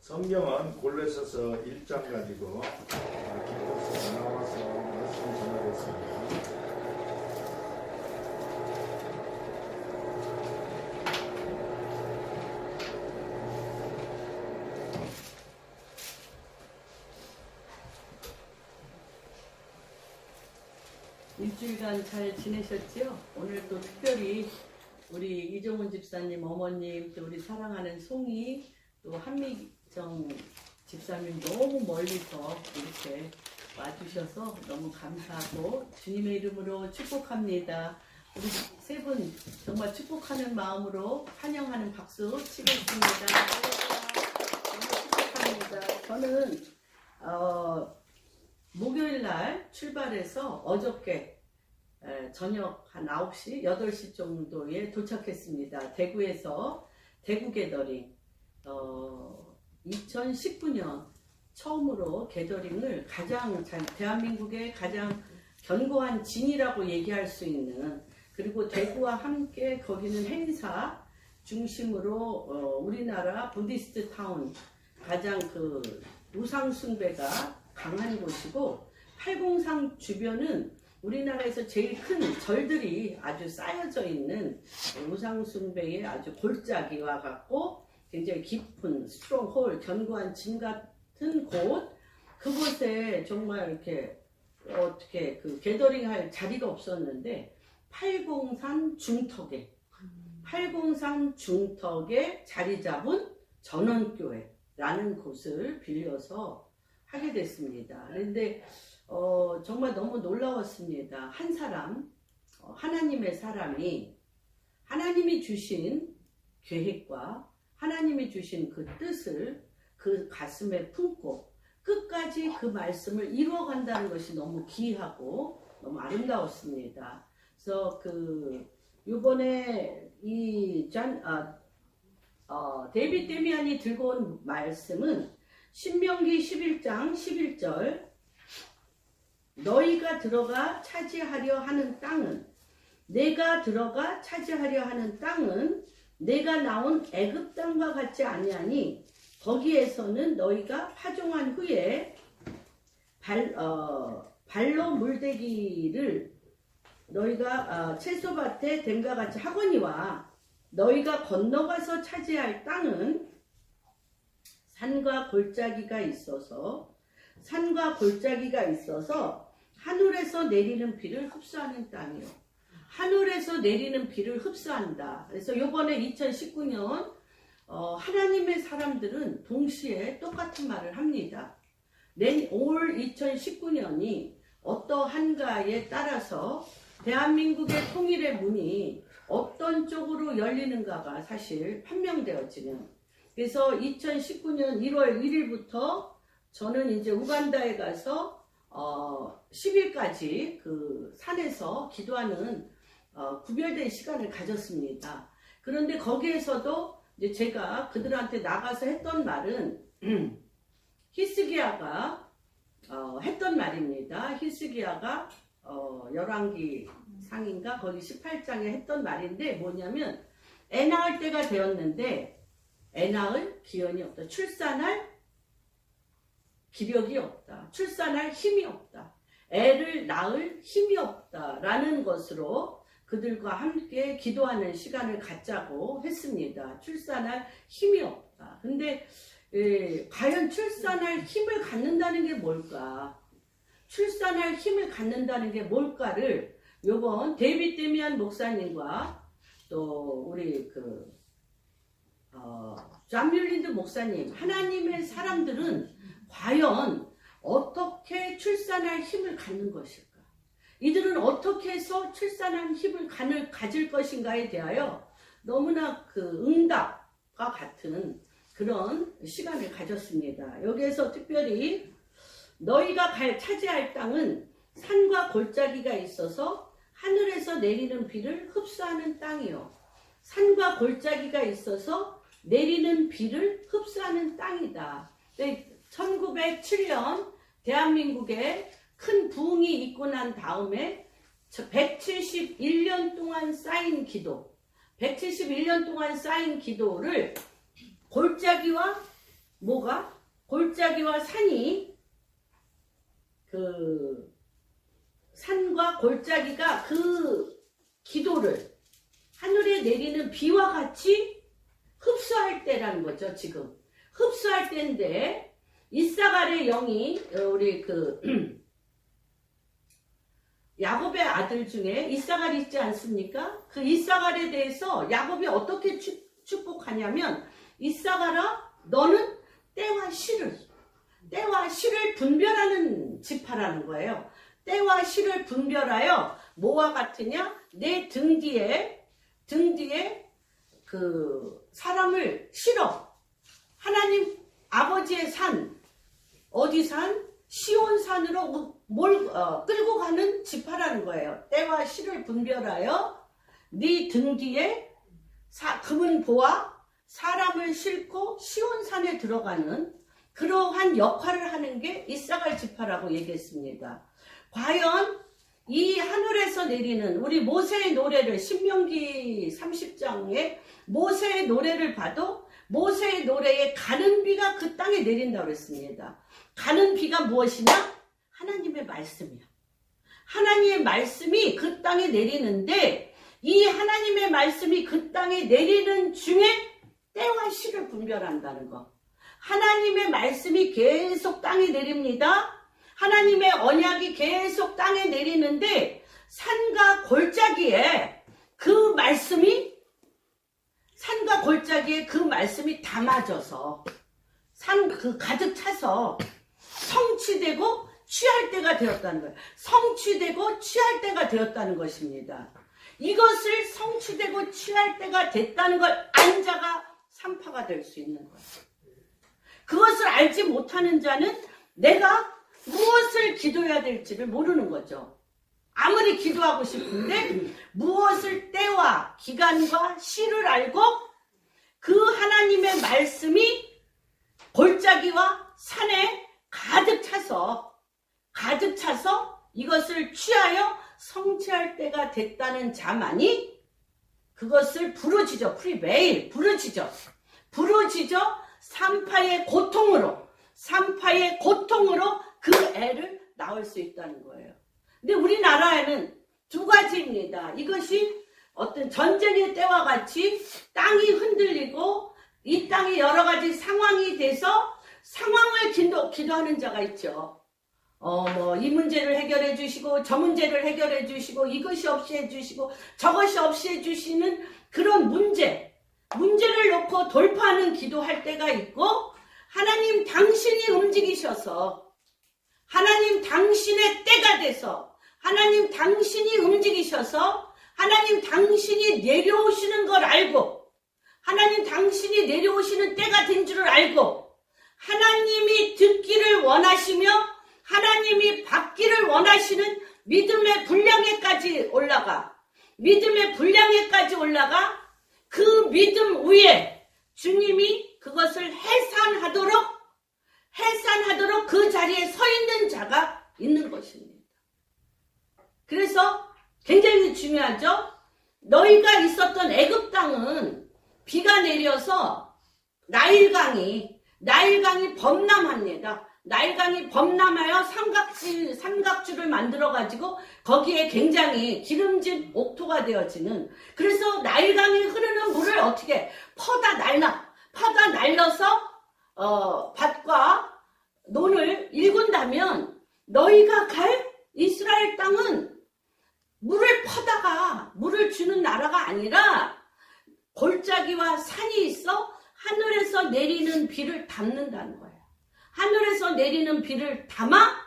성경은 골로새서 1장 가지고 기도서 나와서 말씀 전하겠습니다. 일주일간 잘 지내셨지요? 오늘 또 특별히 우리 이종훈 집사님 어머님, 또 우리 사랑하는 송이, 또 한미정 집사님 너무 멀리서 이렇게 와주셔서 너무 감사하고 주님의 이름으로 축복합니다. 우리 세 분 정말 축복하는 마음으로 환영하는 박수 치겠습니다. 너무 축복합니다. 저는 목요일 날 출발해서 어저께 저녁 한 9시, 8시 정도에 도착했습니다. 대구에서 대구 게더링 2019년 처음으로 게더링을 대한민국의 가장 견고한 진이라고 얘기할 수 있는, 그리고 대구와 함께 거기는 행사 중심으로 우리나라 부디스트 타운 가장 그 우상 숭배가 강한 곳이고, 803 주변은 우리나라에서 제일 큰 절들이 아주 쌓여져 있는 우상 숭배의 아주 골짜기와 같고 굉장히 깊은 스트롱홀, 견고한 진 같은 곳, 그곳에 정말 이렇게 어떻게 그 게더링 할 자리가 없었는데 803 중턱에 자리 잡은 전원교회라는 곳을 빌려서 하게 됐습니다. 그런데 정말 너무 놀라웠습니다. 한 사람, 하나님의 사람이 하나님이 주신 계획과 하나님이 주신 그 뜻을 그 가슴에 품고 끝까지 그 말씀을 이루어간다는 것이 너무 귀하고 너무 아름다웠습니다. 그래서 요번에 데이빗 데미안이 들고 온 말씀은 신명기 11장 11절, 너희가 들어가 차지하려 하는 땅은, 내가 들어가 차지하려 하는 땅은 내가 나온 애굽 땅과 같지 아니하니 거기에서는 너희가 파종한 후에 발로 물대기를 너희가 채소밭에 댐과 같이 하거니와 너희가 건너가서 차지할 땅은 산과 골짜기가 있어서 하늘에서 내리는 비를 흡수하는 땅이요. 하늘에서 내리는 비를 흡수한다. 그래서 요번에 2019년 하나님의 사람들은 동시에 똑같은 말을 합니다. 올 2019년이 어떠한가에 따라서 대한민국의 통일의 문이 어떤 쪽으로 열리는가가 사실 판명되어지는, 그래서 2019년 1월 1일부터 저는 이제 우간다에 가서 10일까지 그 산에서 기도하는 구별된 시간을 가졌습니다. 그런데 거기에서도 이제 제가 그들한테 나가서 했던 말은 히스기야가 했던 말입니다. 히스기야가 열왕기 상인가 거기 18장에 했던 말인데 뭐냐면, 애 낳을 때가 되었는데 애 낳을 기연이 없다. 출산할 기력이 없다. 출산할 힘이 없다. 애를 낳을 힘이 없다. 라는 것으로 그들과 함께 기도하는 시간을 갖자고 했습니다. 출산할 힘이 없다. 근데 과연 출산할 힘을 갖는다는 게 뭘까? 출산할 힘을 갖는다는 게 뭘까를 요번 데이빗 데미안 목사님과 또 우리 존 뮬린드 목사님, 하나님의 사람들은 과연 어떻게 출산할 힘을 갖는 것일까? 이들은 어떻게 해서 출산할 힘을 가질 것인가에 대하여 너무나 응답과 같은 그런 시간을 가졌습니다. 여기에서 특별히 너희가 차지할 땅은 산과 골짜기가 있어서 하늘에서 내리는 비를 흡수하는 땅이요. 산과 골짜기가 있어서 내리는 비를 흡수하는 땅이다. 1907년 대한민국에 큰 부흥이 있고 난 다음에 171년 동안 쌓인 기도를 골짜기와 뭐가? 골짜기와 산이 그 산과 골짜기가 그 기도를 하늘에 내리는 비와 같이 흡수할 때라는 거죠. 지금 흡수할 때인데 이사갈의 영이 우리 그 야곱의 아들 중에 이사갈이 있지 않습니까? 그 이사갈에 대해서 야곱이 어떻게 축복하냐면 이사갈아 너는 때와 시를 분별하는 지파라는 거예요. 때와 시를 분별하여 뭐와 같으냐? 내 등 뒤에 그 사람을 실어. 하나님 아버지의 산, 어디 산? 시온산으로 끌고 가는 지파라는 거예요. 때와 시를 분별하여 네 등 뒤에 금은 보아 사람을 싣고 시온산에 들어가는 그러한 역할을 하는 게 이사갈 지파라고 얘기했습니다. 과연 이 하늘에서 내리는 우리 모세의 노래를 신명기 30장에 모세의 노래를 봐도 모세의 노래에 가는 비가 그 땅에 내린다고 했습니다. 가는 비가 무엇이냐? 하나님의 말씀이야. 하나님의 말씀이 그 땅에 내리는데 이 하나님의 말씀이 그 땅에 내리는 중에 때와 시를 분별한다는 거. 하나님의 말씀이 계속 땅에 내립니다. 하나님의 언약이 계속 땅에 내리는데 산과 골짜기에 그 말씀이 담아져서 가득 차서 성취되고 취할 때가 되었다는 거예요. 성취되고 취할 때가 되었다는 것입니다. 이것을 성취되고 취할 때가 됐다는 걸 안 자가 산파가 될 수 있는 거예요. 그것을 알지 못하는 자는 내가 무엇을 기도해야 될지를 모르는 거죠. 아무리 기도하고 싶은데 무엇을 때와 기간과 시를 알고 그 하나님의 말씀이 골짜기와 산에 가득 차서 이것을 취하여 성취할 때가 됐다는 자만이 그것을 부르짖어 프리메일 부르짖어 산파의 고통으로 그 애를 낳을 수 있다는 거예요. 근데 우리나라에는 두 가지입니다. 이것이 어떤 전쟁의 때와 같이 땅이 흔들리고 이 땅이 여러 가지 상황이 돼서 상황을 기도하는 자가 있죠. 이 문제를 해결해 주시고 저 문제를 해결해 주시고 이것이 없이 해 주시고 저것이 없이 해 주시는 그런 문제를 놓고 돌파하는 기도할 때가 있고 하나님 당신이 움직이셔서 하나님 당신의 때가 돼서 하나님 당신이 움직이셔서 하나님 당신이 내려오시는 걸 알고 하나님 당신이 내려오시는 때가 된 줄을 알고 하나님이 듣기를 원하시며 하나님이 받기를 원하시는 믿음의 분량에까지 올라가 그 믿음 위에 주님이 그것을 해산하도록 그 자리에 서 있는 자가 있는 것입니다. 그래서 굉장히 중요하죠. 너희가 있었던 애굽 땅은 비가 내려서 나일강이 범람합니다. 나일강이 범람하여 삼각주를 만들어가지고 거기에 굉장히 기름진 옥토가 되어지는 그래서 나일강이 흐르는 물을 어떻게 퍼다 날려서 밭과 논을 일군다면 너희가 갈 이스라엘 땅은 물을 퍼다가 물을 주는 나라가 아니라 골짜기와 산이 있어 하늘에서 내리는 비를 담는다는 거예요. 하늘에서 내리는 비를 담아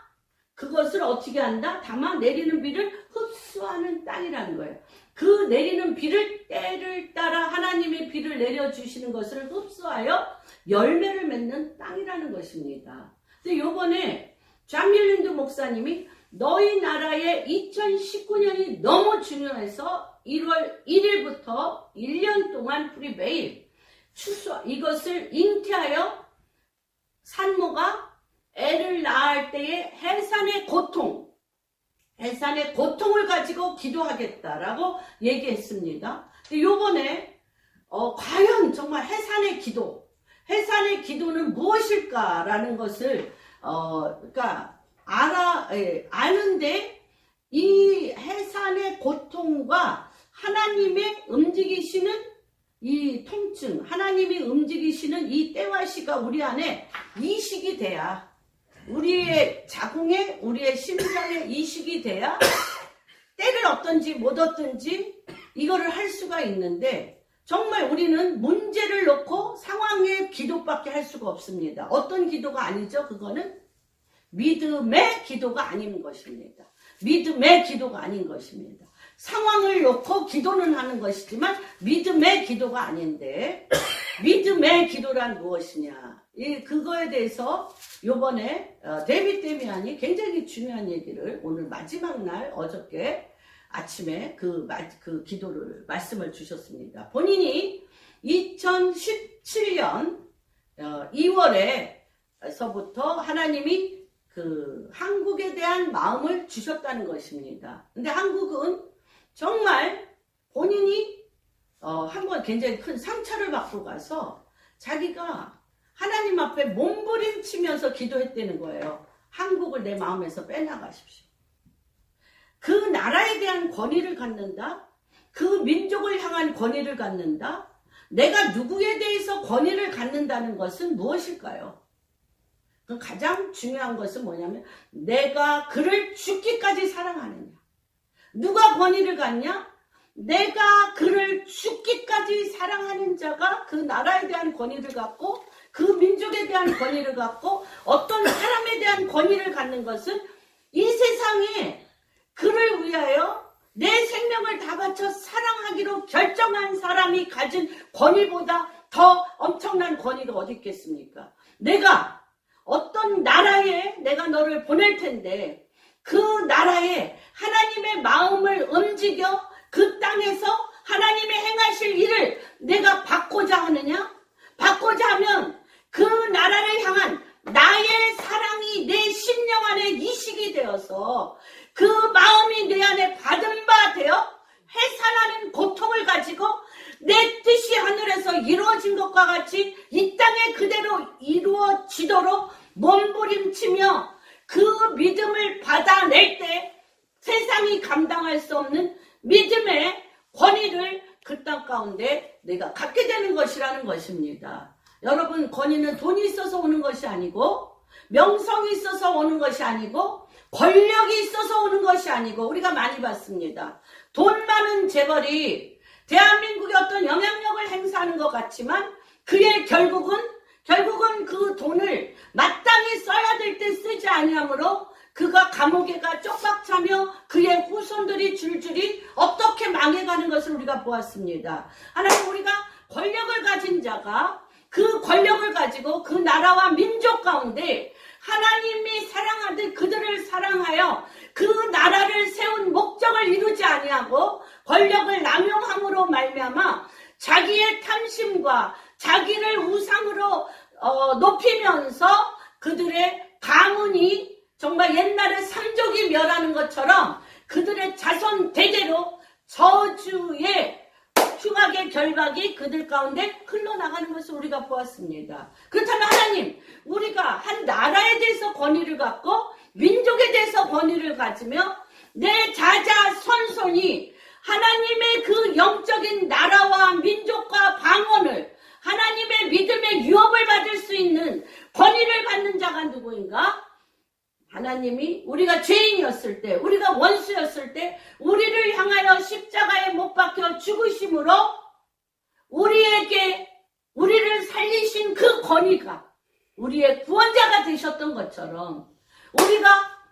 그것을 어떻게 한다? 담아 내리는 비를 흡수하는 땅이라는 거예요. 그 내리는 비를 때를 따라 하나님의 비를 내려주시는 것을 흡수하여 열매를 맺는 땅이라는 것입니다. 근데 요번에 존 밀랜드 목사님이 너희 나라의 2019년이 너무 중요해서 1월 1일부터 1년 동안 프리메일 이것을 잉태하여 산모가 애를 낳을 때의 해산의 고통을 가지고 기도하겠다라고 얘기했습니다. 근데 요번에 과연 정말 해산의 기도, 해산의 기도는 무엇일까라는 것을 그러니까 아는데 이 해산의 고통과 하나님의 움직이시는 이 통증, 하나님이 움직이시는 이 때와 시가 우리 안에 이식이 돼야, 우리의 자궁에, 우리의 심장에 이식이 돼야 때를 얻든지 못 얻든지 이거를 할 수가 있는데, 정말 우리는 문제를 놓고 상황의 기도밖에 할 수가 없습니다. 어떤 기도가 아니죠? 그거는 믿음의 기도가 아닌 것입니다. 믿음의 기도가 아닌 것입니다. 상황을 놓고 기도는 하는 것이지만 믿음의 기도가 아닌데, 믿음의 기도란 무엇이냐, 그거에 대해서 요번에 데이빗 데미안이 굉장히 중요한 얘기를 오늘 마지막 날 어저께 아침에 그 기도를 말씀을 주셨습니다. 본인이 2017년 2월에서부터 하나님이 그 한국에 대한 마음을 주셨다는 것입니다. 근데 한국은 정말 본인이 한번 굉장히 큰 상처를 받고 가서 자기가 하나님 앞에 몸부림치면서 기도했다는 거예요. 한국을 내 마음에서 빼나가십시오. 그 나라에 대한 권위를 갖는다. 그 민족을 향한 권위를 갖는다. 내가 누구에 대해서 권위를 갖는다는 것은 무엇일까요? 그 가장 중요한 것은 뭐냐면 내가 그를 죽기까지 사랑하느냐. 누가 권위를 갖냐? 내가 그를 죽기까지 사랑하는 자가 그 나라에 대한 권위를 갖고 그 민족에 대한 권위를 갖고 어떤 사람에 대한 권위를 갖는 것은 이 세상에 그를 위하여 내 생명을 다 바쳐 사랑하기로 결정한 사람이 가진 권위보다 더 엄청난 권위가 어디 있겠습니까? 내가 어떤 나라에 내가 너를 보낼 텐데 그 나라에 하나님의 마음을 움직여 그 땅에서 하나님의 행하실 일을 내가 받고자 하느냐? 받고자 하면 그 나라를 향한 나의 사랑이 내 심령 안에 이식이 되어서 그 마음이 내 안에 받은 바 되어 해산하는 고통을 가지고 내 뜻이 하늘에서 이루어진 것과 같이 이 땅에 그대로 이루어지도록 몸부림치며 그 믿음을 받아낼 때 세상이 감당할 수 없는 믿음의 권위를 그 땅 가운데 내가 갖게 되는 것이라는 것입니다. 여러분, 권위는 돈이 있어서 오는 것이 아니고 명성이 있어서 오는 것이 아니고 권력이 있어서 오는 것이 아니고, 우리가 많이 봤습니다. 돈 많은 재벌이 대한민국에 어떤 영향력을 행사하는 것 같지만 그의 결국은 그 돈을 마땅히 써야 될 때 쓰지 아니하므로 그가 감옥에 가 쪽박 차며 그의 후손들이 줄줄이 어떻게 망해가는 것을 우리가 보았습니다. 하나님, 우리가 권력을 가진 자가 그 권력을 가지고 그 나라와 민족 가운데 하나님이 사랑하듯 그들을 사랑하여 그 나라를 세운 목적을 이루지 아니하고 권력을 남용함으로 말미암아 자기의 탐심과 자기를 우상으로 높이면서 그들의 가문이 정말 옛날에 삼족이 멸하는 것처럼 그들의 자손 대대로 저주의 흉악의 결박이 그들 가운데 흘러나가는 것을 우리가 보았습니다. 그렇다면 하나님, 우리가 한 나라에 대해서 권위를 갖고 민족에 대해서 권위를 가지며 내 자자손손이 하나님의 그 영적인 나라와 민족과 방언을, 하나님의 믿음의 유업을 받을 수 있는 권위를 갖는 자가 누구인가? 하나님이 우리가 죄인이었을 때, 우리가 원수였을 때 우리를 향하여 십자가에 못 박혀 죽으심으로 우리를 살리신 그 권위가 우리의 구원자가 되셨던 것처럼,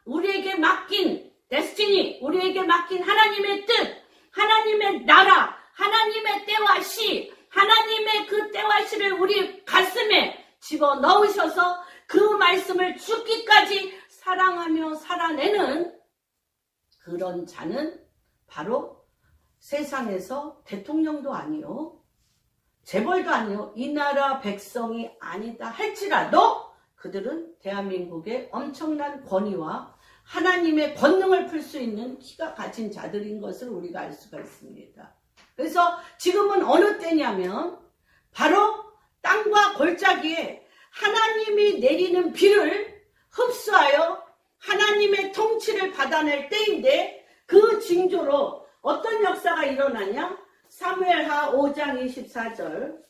우리에게 맡긴 데스티니, 우리에게 맡긴 하나님의 뜻, 하나님의 나라, 하나님의 때와 시, 하나님의 그 때와 시를 우리 가슴에 집어넣으셔서 그 말씀을 죽기까지 사랑하며 살아내는 그런 자는 바로 세상에서 대통령도 아니요, 재벌도 아니요, 이 나라 백성이 아니다 할지라도 그들은 대한민국의 엄청난 권위와 하나님의 권능을 풀 수 있는 키가 가진 자들인 것을 우리가 알 수가 있습니다. 그래서 지금은 어느 때냐면 바로 땅과 골짜기에 하나님이 내리는 비를 흡수하여 하나님의 통치를 받아낼 때인데 그 징조로 어떤 역사가 일어나냐? 사무엘하 5장 24절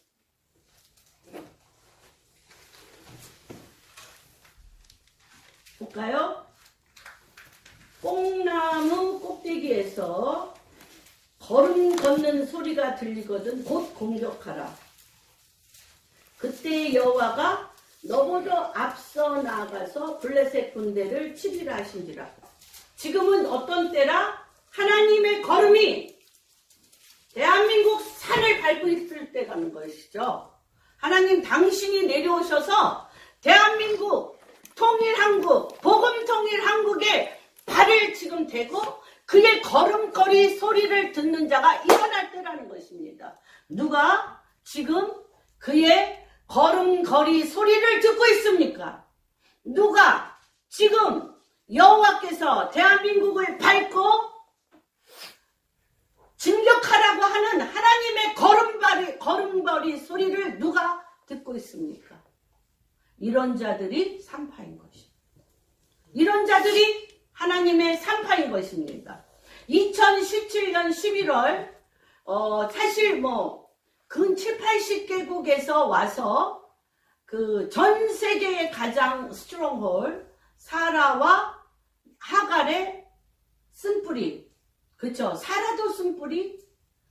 볼까요? 뽕나무 꼭대기에서 걸음 걷는 소리가 들리거든 곧 공격하라. 그때 여호와가 너보다 앞서 나가서 블레셋 군대를 치리라 하신지라. 지금은 어떤 때라? 하나님의 걸음이 대한민국 산을 밟고 있을 때라는 것이죠. 하나님 당신이 내려오셔서 대한민국 통일한국, 복음통일한국에 발을 지금 대고 그의 걸음걸이 소리를 듣는 자가 일어날 때라는 것입니다. 누가 지금 그의 걸음걸이 소리를 듣고 있습니까? 누가 지금 여호와께서 대한민국을 밟고 진격하라고 하는 하나님의 걸음걸이 소리를 누가 듣고 있습니까? 이런 자들이 산파인 것입니다. 이런 자들이 하나님의 산파인 것입니다. 2017년 11월 사실 근 7, 80개국에서 와서 그 전 세계의 가장 스트롱홀 사라와 하갈의 쓴뿌리, 그렇죠? 사라도 쓴뿌리,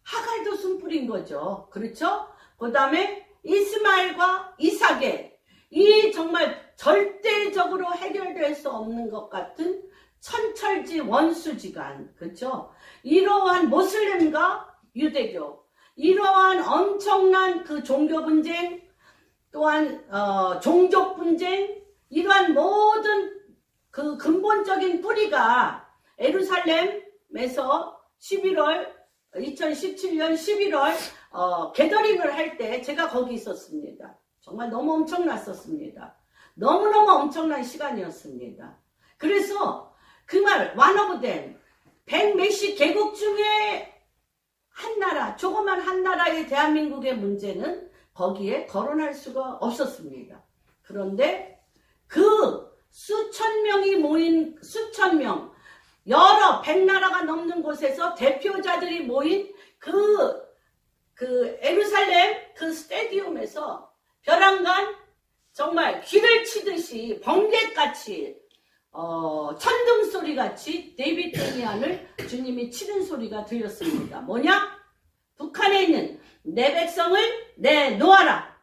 하갈도 쓴뿌리인 거죠. 그렇죠? 그 다음에 이스마엘과 이삭의 이 정말 절대적으로 해결될 수 없는 것 같은 천철지 원수지간, 그렇죠? 이러한 모슬렘과 유대교, 이러한 엄청난 그 종교 분쟁, 또한 종족 분쟁, 이러한 모든 그 근본적인 뿌리가 예루살렘에서 2017년 11월 게더링을 할 때 제가 거기 있었습니다. 정말 너무 엄청났었습니다. 너무너무 엄청난 시간이었습니다. 그래서 그 말, 완어브된 100몇십 개국 중에 한 나라, 조그만 한 나라의 대한민국의 문제는 거기에 거론할 수가 없었습니다. 그런데 그 수천 명이 모인, 수천 명, 여러 100나라가 넘는 곳에서 대표자들이 모인 그 예루살렘 그 스테디움에서 벼랑간 정말 귀를 치듯이 번개같이 천둥소리같이 데이비드 데미안을 주님이 치는 소리가 들렸습니다. 뭐냐? 북한에 있는 내 백성을 내놓아라.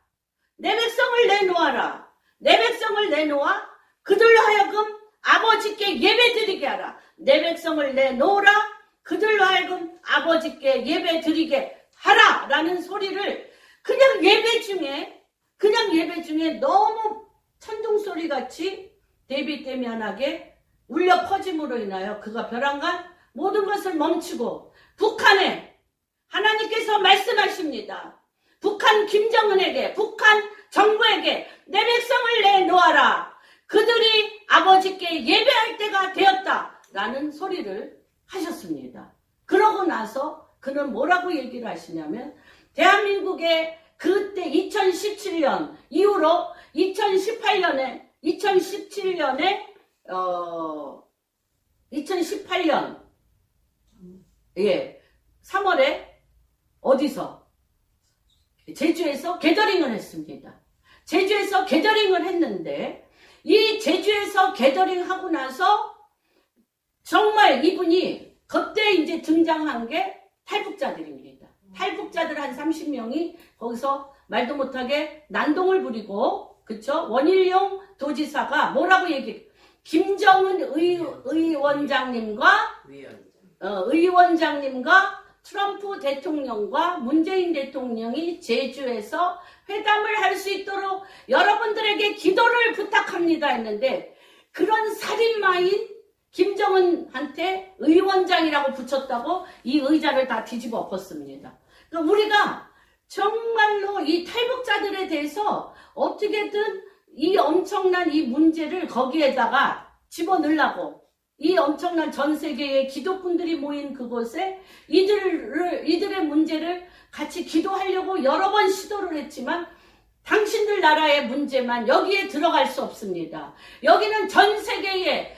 내 백성을 내놓아라. 내 백성을 내놓아 그들로 하여금 아버지께 예배드리게 하라. 내 백성을 내놓으라. 그들로 하여금 아버지께 예배드리게 하라. 라는 소리를 그냥 예배 중에 너무 천둥소리같이 데이비드 데미안에게 울려 퍼짐으로 인하여 그가 벼랑간 모든 것을 멈추고 북한에 하나님께서 말씀하십니다. 북한 김정은에게, 북한 정부에게 내 백성을 내놓아라. 그들이 아버지께 예배할 때가 되었다. 라는 소리를 하셨습니다. 그러고 나서 그는 뭐라고 얘기를 하시냐면 대한민국의 그때 2017년 이후로 2018년에 2018년 3월에 어디서? 제주에서 게더링을 했습니다. 제주에서 게더링을 했는데 이 제주에서 게더링 하고 나서 정말 이분이 그때 이제 등장한 게 탈북자들입니다. 탈북자들 한 30명이 거기서 말도 못하게 난동을 부리고, 그쵸? 원일용 도지사가 뭐라고 김정은 의원장님과 트럼프 대통령과 문재인 대통령이 제주에서 회담을 할 수 있도록 여러분들에게 기도를 부탁합니다 했는데 그런 살인마인 김정은한테 의원장이라고 붙였다고 이 의자를 다 뒤집어 엎었습니다. 그러니까 우리가 정말로 이 탈북자들에 대해서 어떻게든 이 엄청난 이 문제를 거기에다가 집어넣으려고 이 엄청난 전 세계의 기독군들이 모인 그곳에 이들의 문제를 같이 기도하려고 여러 번 시도를 했지만 당신들 나라의 문제만 여기에 들어갈 수 없습니다. 여기는 전 세계에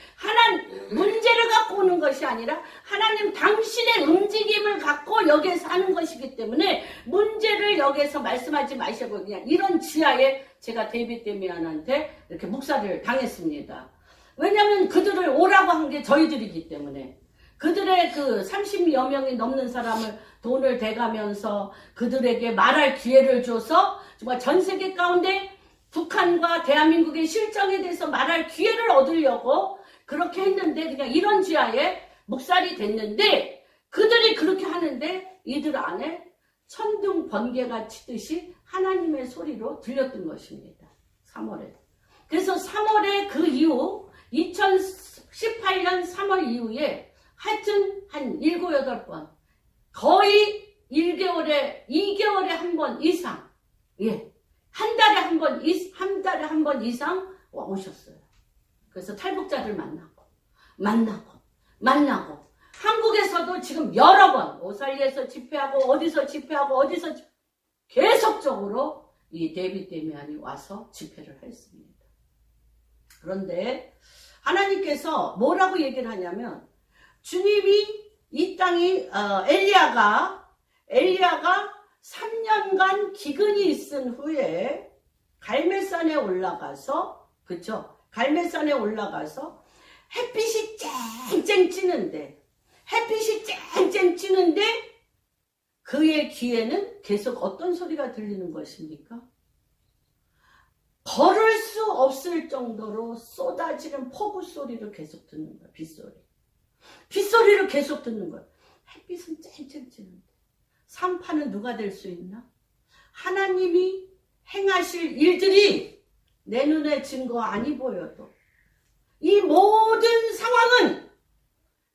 문제를 갖고 오는 것이 아니라 하나님 당신의 움직임을 갖고 여기에서 하는 것이기 때문에 문제를 여기에서 말씀하지 마시고 그냥 이런 지하에 제가 데이빗 데미안한테 이렇게 묵살을 당했습니다. 왜냐하면 그들을 오라고 한 게 저희들이기 때문에 그들의 그 30여 명이 넘는 사람을 돈을 대가면서 그들에게 말할 기회를 줘서 정말 전 세계 가운데 북한과 대한민국의 실정에 대해서 말할 기회를 얻으려고 그렇게 했는데 그냥 이런 지하에 묵살이 됐는데 그들이 그렇게 하는데 이들 안에 천둥 번개가 치듯이 하나님의 소리로 들렸던 것입니다. 3월에. 그래서 3월에 그 이후 2018년 3월 이후에 하여튼 한 7, 8번 거의 1개월에 2개월에 한 번 이상 한 달에 한 번 이상 오셨어요. 그래서 탈북자를 만나고 한국에서도 지금 여러 번 오살리에서 집회하고 어디서 계속적으로 이 데이빗 데미안이 와서 집회를 했습니다. 그런데 하나님께서 뭐라고 얘기를 하냐면 주님이 이 땅이 엘리야가 3년간 기근이 있은 후에 갈멜산에 올라가서 갈멜산에 올라가서 햇빛이 쨍쨍 찌는데 그의 귀에는 계속 어떤 소리가 들리는 것입니까? 걸을 수 없을 정도로 쏟아지는 폭우 소리를 계속 듣는 거야. 빗소리를 계속 듣는 거야. 햇빛은 쨍쨍 찌는데 산파는 누가 될 수 있나? 하나님이 행하실 일들이 내 눈에 증거 아니 보여도 이 모든 상황은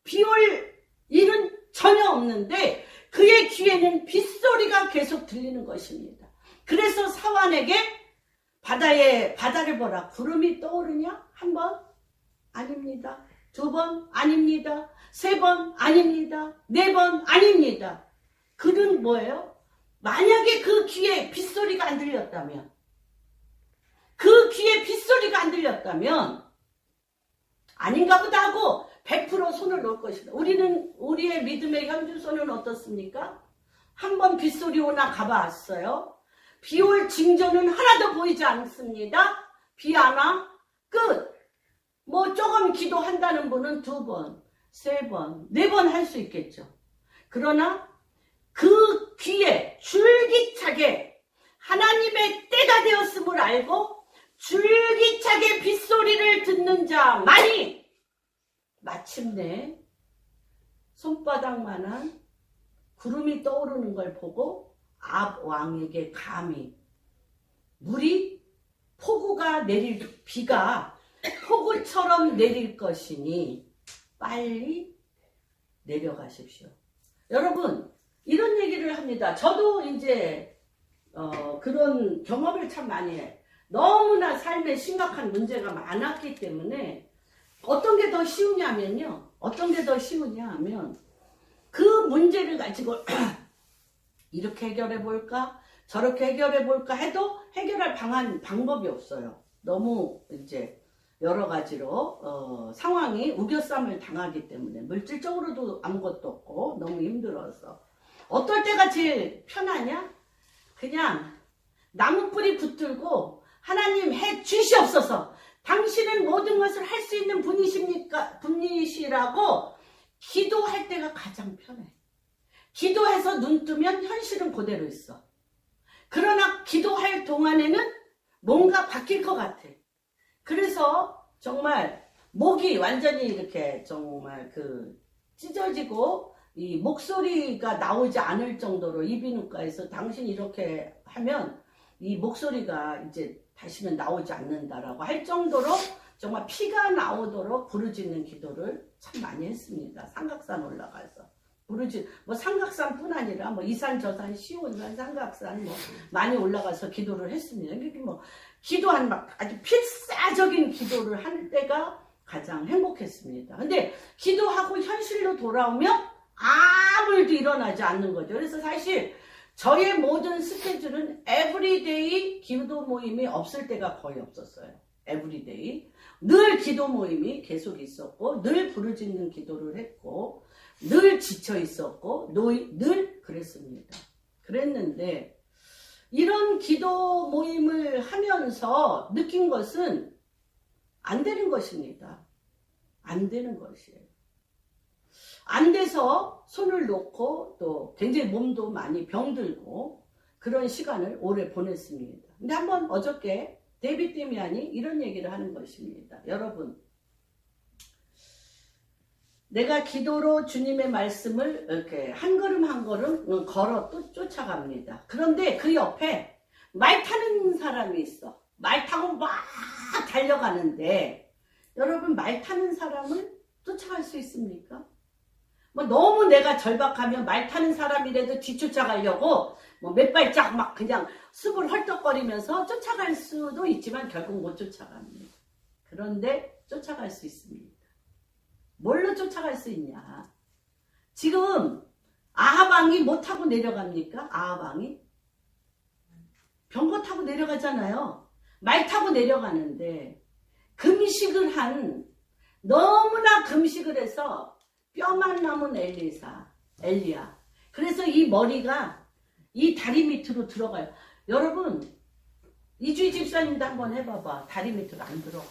비올 일은 전혀 없는데 그의 귀에는 빗소리가 계속 들리는 것입니다. 그래서 사환에게 바다를 보라. 구름이 떠오르냐? 한 번? 아닙니다. 2번? 아닙니다. 3번? 아닙니다. 4번? 아닙니다. 그는 뭐예요? 만약에 그 귀에 빗소리가 안 들렸다면 아닌가 보다 하고 100% 손을 놓을 것이다. 우리의 믿음의 현주소는 어떻습니까? 한번 빗소리 오나 가봤어요. 비 올 징조는 하나도 보이지 않습니다. 비 안 와? 끝. 뭐 조금 기도한다는 분은 2번, 3번, 4번 할 수 있겠죠. 그러나 그 귀에 줄기차게 하나님의 때가 되었음을 알고 줄기차게 빗소리를 듣는 자만이 마침내 손바닥만한 구름이 떠오르는 걸 보고 압 왕에게 감히 비가 폭우처럼 내릴 것이니 빨리 내려가십시오. 여러분 이런 얘기를 합니다. 저도 이제 그런 경험을 참 많이 해. 너무나 삶에 심각한 문제가 많았기 때문에 어떤 게 더 쉬우냐면 그 문제를 가지고 이렇게 해결해 볼까 저렇게 해결해 볼까 해도 해결할 방법이 없어요. 너무 이제 여러 가지로 상황이 우겨쌈을 당하기 때문에 물질적으로도 아무것도 없고 너무 힘들어서 어떨 때가 제일 편하냐? 그냥 나무뿌리 붙들고 하나님 해 주시옵소서. 당신은 모든 것을 할 수 있는 분이시라고 기도할 때가 가장 편해. 기도해서 눈 뜨면 현실은 그대로 있어. 그러나 기도할 동안에는 뭔가 바뀔 것 같아. 그래서 정말 목이 완전히 이렇게 정말 찢어지고 이 목소리가 나오지 않을 정도로 이비인후과에서 당신 이렇게 하면 이 목소리가 이제 다시는 나오지 않는다라고 할 정도로 정말 피가 나오도록 부르짖는 기도를 참 많이 했습니다. 삼각산 올라가서 뭐 삼각산뿐 아니라 뭐 이산저산 시온산 삼각산 뭐 많이 올라가서 기도를 했습니다. 이게 뭐 기도한 막 아주 필사적인 기도를 할 때가 가장 행복했습니다. 근데 기도하고 현실로 돌아오면 아무 일도 일어나지 않는 거죠. 그래서 사실 저의 모든 스케줄은 에브리데이 기도 모임이 없을 때가 거의 없었어요. 에브리데이. 늘 기도 모임이 계속 있었고, 늘 부르짖는 기도를 했고, 늘 지쳐 있었고, 늘 그랬습니다. 그랬는데, 이런 기도 모임을 하면서 느낀 것은 안 되는 것입니다. 안 되는 것이에요. 안 돼서 손을 놓고 또 굉장히 몸도 많이 병들고 그런 시간을 오래 보냈습니다. 근데 한번 어저께 데이비드 데미안이 이런 얘기를 하는 것입니다. 여러분, 내가 기도로 주님의 말씀을 이렇게 한 걸음 한 걸음 걸어 또 쫓아갑니다. 그런데 그 옆에 말 타는 사람이 있어. 말 타고 막 달려가는데 여러분, 말 타는 사람을 쫓아갈 수 있습니까? 뭐 너무 내가 절박하면 말 타는 사람이라도 뒤쫓아가려고 뭐 몇 발짝 막 그냥 숲을 헐떡거리면서 쫓아갈 수도 있지만 결국 못 쫓아갑니다. 그런데 쫓아갈 수 있습니다. 뭘로 쫓아갈 수 있냐? 지금 아하방이 뭐 타고 내려갑니까? 아하방이? 병거 타고 내려가잖아요. 말 타고 내려가는데 금식을 한, 너무나 금식을 해서 뼈만 남은 엘리야. 그래서 이 머리가 이 다리 밑으로 들어가요. 여러분, 이주희 집사님도 한번 해봐봐. 다리 밑으로 안 들어가.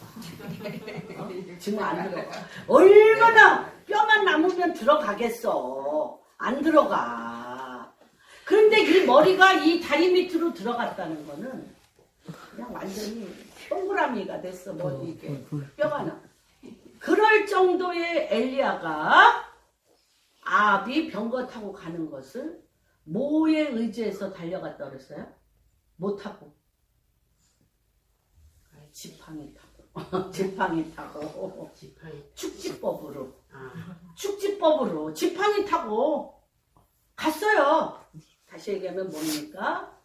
지금 안 들어가. 얼마나 뼈만 남으면 들어가겠어. 안 들어가. 그런데 이 머리가 이 다리 밑으로 들어갔다는 거는 그냥 완전히 동그라미가 됐어. 뭐 이게 뼈가 나. 그럴 정도의 엘리야가 아합이 병거 타고 가는 것을 뭐에 의지해서 달려갔다 그랬어요? 못 타고. 지팡이 타고. 지팡이 타고. 축지법으로. 축지법으로 지팡이 타고 갔어요. 다시 얘기하면 뭡니까?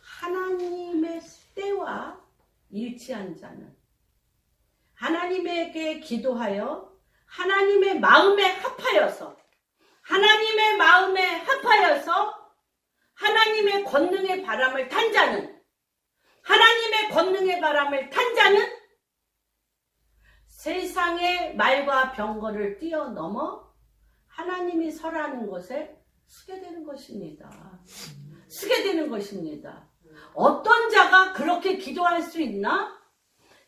하나님의 때와 일치한 자는, 하나님에게 기도하여 하나님의 마음에 합하여서, 하나님의 마음에 합하여서 하나님의 권능의 바람을 탄 자는, 하나님의 권능의 바람을 탄 자는 세상의 말과 병거를 뛰어넘어 하나님이 설하는 곳에 서게 되는 것입니다. 서게 되는 것입니다. 어떤 자가 그렇게 기도할 수 있나?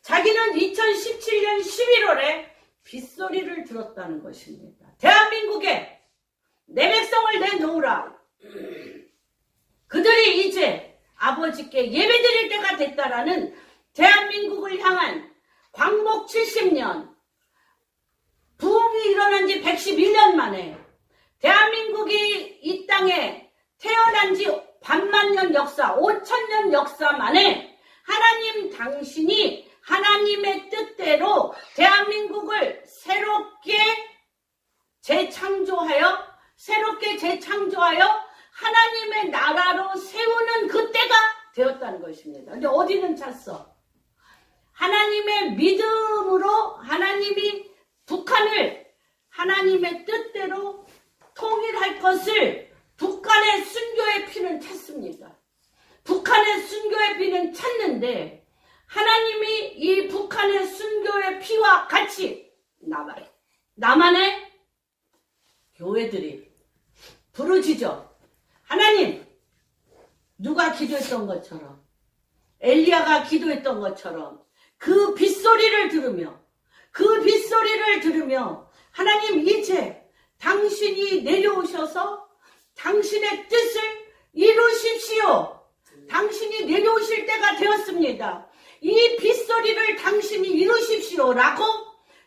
자기는 2017년 11월에 빗소리를 들었다는 것입니다. 대한민국에 내 백성을 내놓으라. 그들이 이제 아버지께 예배드릴 때가 됐다라는 대한민국을 향한 광복 70년, 부흥이 일어난 지 111년 만에 대한민국이 이 땅에 태어난 지 반만년 역사, 5000년 역사 만에 하나님 당신이 하나님의 뜻대로 대한민국을 새롭게 재창조하여 하나님의 나라로 세우는 그때가 되었다는 것입니다. 근데 어디는 찼어? 하나님의 믿음으로 하나님이 북한을 하나님의 뜻대로 통일할 것을 북한의 순교의 피는 찾습니다. 북한의 순교의 피는 찾는데 하나님이 이 북한의 순교의 피와 같이 남한의 교회들이 부르짖어. 하나님, 누가 기도했던 것처럼, 엘리야가 기도했던 것처럼 그 빗소리를 들으며 하나님, 이제 당신이 내려오셔서 당신의 뜻을 이루십시오. 당신이 내려오실 때가 되었습니다. 이 빗소리를 당신이 이루십시오라고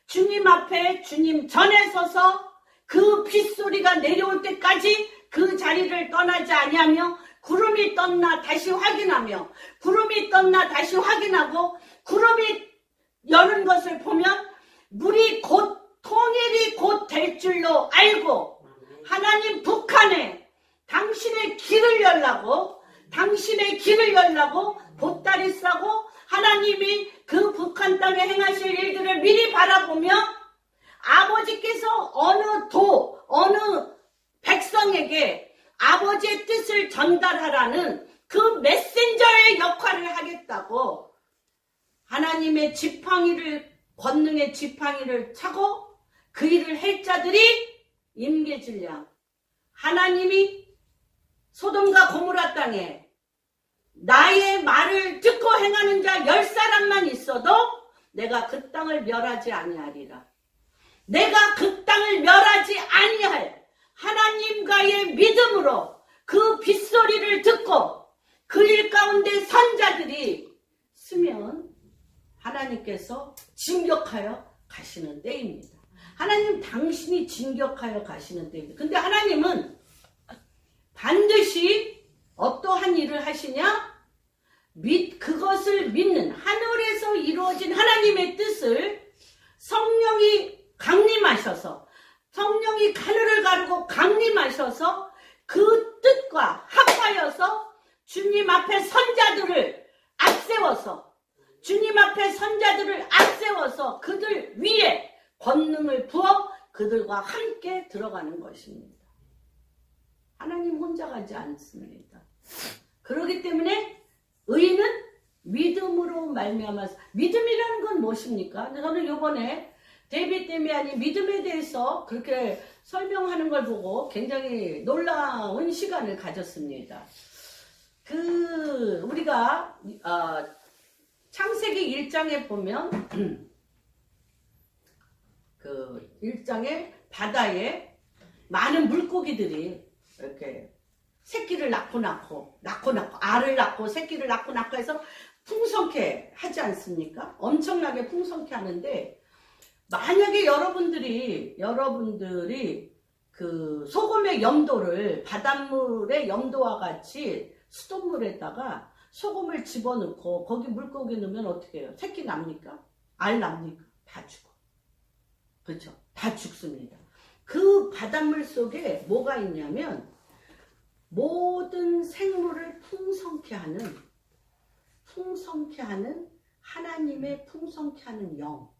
주님 앞에, 주님 전에 서서 그 빗소리가 내려올 때까지 그 자리를 떠나지 아니하며 구름이 떴나 다시 확인하며, 구름이 떴나 다시 확인하고, 구름이 여는 것을 보면 물이 곧, 통일이 곧 될 줄로 알고 하나님 북한에 당신의 길을 열라고 보따리 싸고 하나님이 그 북한 땅에 행하실 일들을 미리 바라보며 아버지께서 어느 백성에게 아버지의 뜻을 전달하라는 그 메신저의 역할을 하겠다고 하나님의 지팡이를, 권능의 지팡이를 차고 그 일을 할 자들이 임계질량. 하나님이 소돔과 고모라 땅에 나의 말을 듣고 행하는 자 10사람만 있어도 내가 그 땅을 멸하지 아니하리라. 내가 그 땅을 멸하지 아니할 하나님과의 믿음으로 그 빗소리를 듣고 그 일 가운데 선자들이 쓰면 하나님께서 진격하여 가시는 때입니다. 하나님 당신이 진격하여 가시는 때입니다. 근데 하나님은 반드시 어떠한 일을 하시냐? 그것을 믿는 하늘에서 이루어진 하나님의 뜻을 성령이 강림하셔서, 성령이 하늘을 가르고 강림하셔서 그 뜻과 합하여서 주님 앞에 선자들을 앞세워서, 주님 앞에 선자들을 앞세워서 그들 위에 권능을 부어 그들과 함께 들어가는 것입니다. 하나님 혼자 가지 않습니다. 그렇기 때문에 의인은 믿음으로 말미암아서, 믿음이라는 건 무엇입니까? 저는 이번에 데이빗 데미안이 믿음에 대해서 그렇게 설명하는 걸 보고 굉장히 놀라운 시간을 가졌습니다. 우리가 창세기 1장에 보면 그 1장에 바다에 많은 물고기들이 이렇게 새끼를 낳고 알을 낳고 새끼를 낳고 해서 풍성케 하지 않습니까? 엄청나게 풍성케 하는데, 만약에 여러분들이 그 소금의 염도를 바닷물의 염도와 같이 수돗물에다가 소금을 집어넣고 거기 물고기 넣으면 어떻게 해요? 새끼 납니까? 알 납니까? 다 죽어. 그렇죠? 다 죽습니다. 그 바닷물 속에 뭐가 있냐면 모든 생물을 풍성케 하는 하나님의 풍성케 하는 영,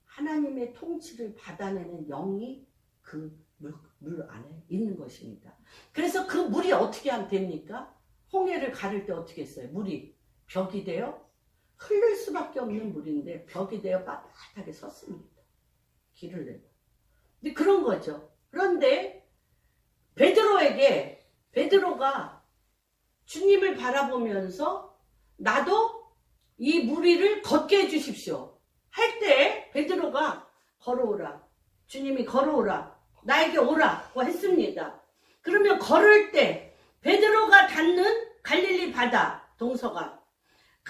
하나님의 통치를 받아내는 영이 그 물 안에 있는 것입니다. 그래서 그 물이 어떻게 하면 됩니까? 홍해를 가를 때 어떻게 했어요? 물이 벽이 되어 흐를 수밖에 없는 물인데 벽이 되어 빳빳하게 섰습니다. 길을 내고. 근데 그런 거죠. 그런데 베드로가 주님을 바라보면서 나도 이 물 위를 걷게 해주십시오 할 때 베드로가 걸어오라, 주님이 걸어오라, 나에게 오라고 했습니다. 그러면 걸을 때 베드로가 닿는 갈릴리 바다 동서가,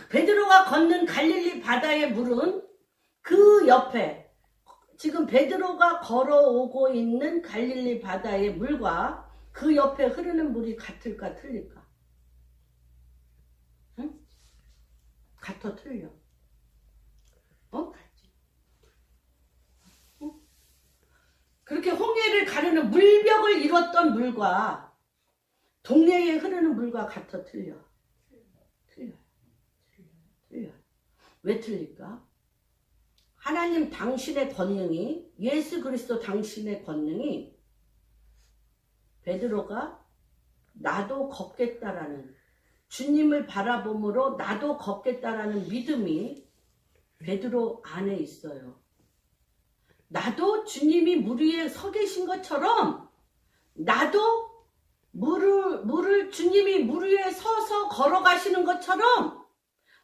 베드로가 걷는 갈릴리 바다의 물은 그 옆에 지금 베드로가 걸어오고 있는 갈릴리 바다의 물과 그 옆에 흐르는 물이 같을까 틀릴까? 응? 같아 틀려? 그렇게 홍해를 가르는 물벽을 이뤘던 물과 동해에 흐르는 물과 같아 틀려? 틀려요. 왜 틀릴까? 하나님 당신의 권능이, 예수 그리스도 당신의 권능이 베드로가 나도 걷겠다라는, 주님을 바라봄으로 나도 걷겠다라는 믿음이 베드로 안에 있어요. 나도 주님이 물 위에 서 계신 것처럼 나도 물을 주님이 물 위에 서서 걸어가시는 것처럼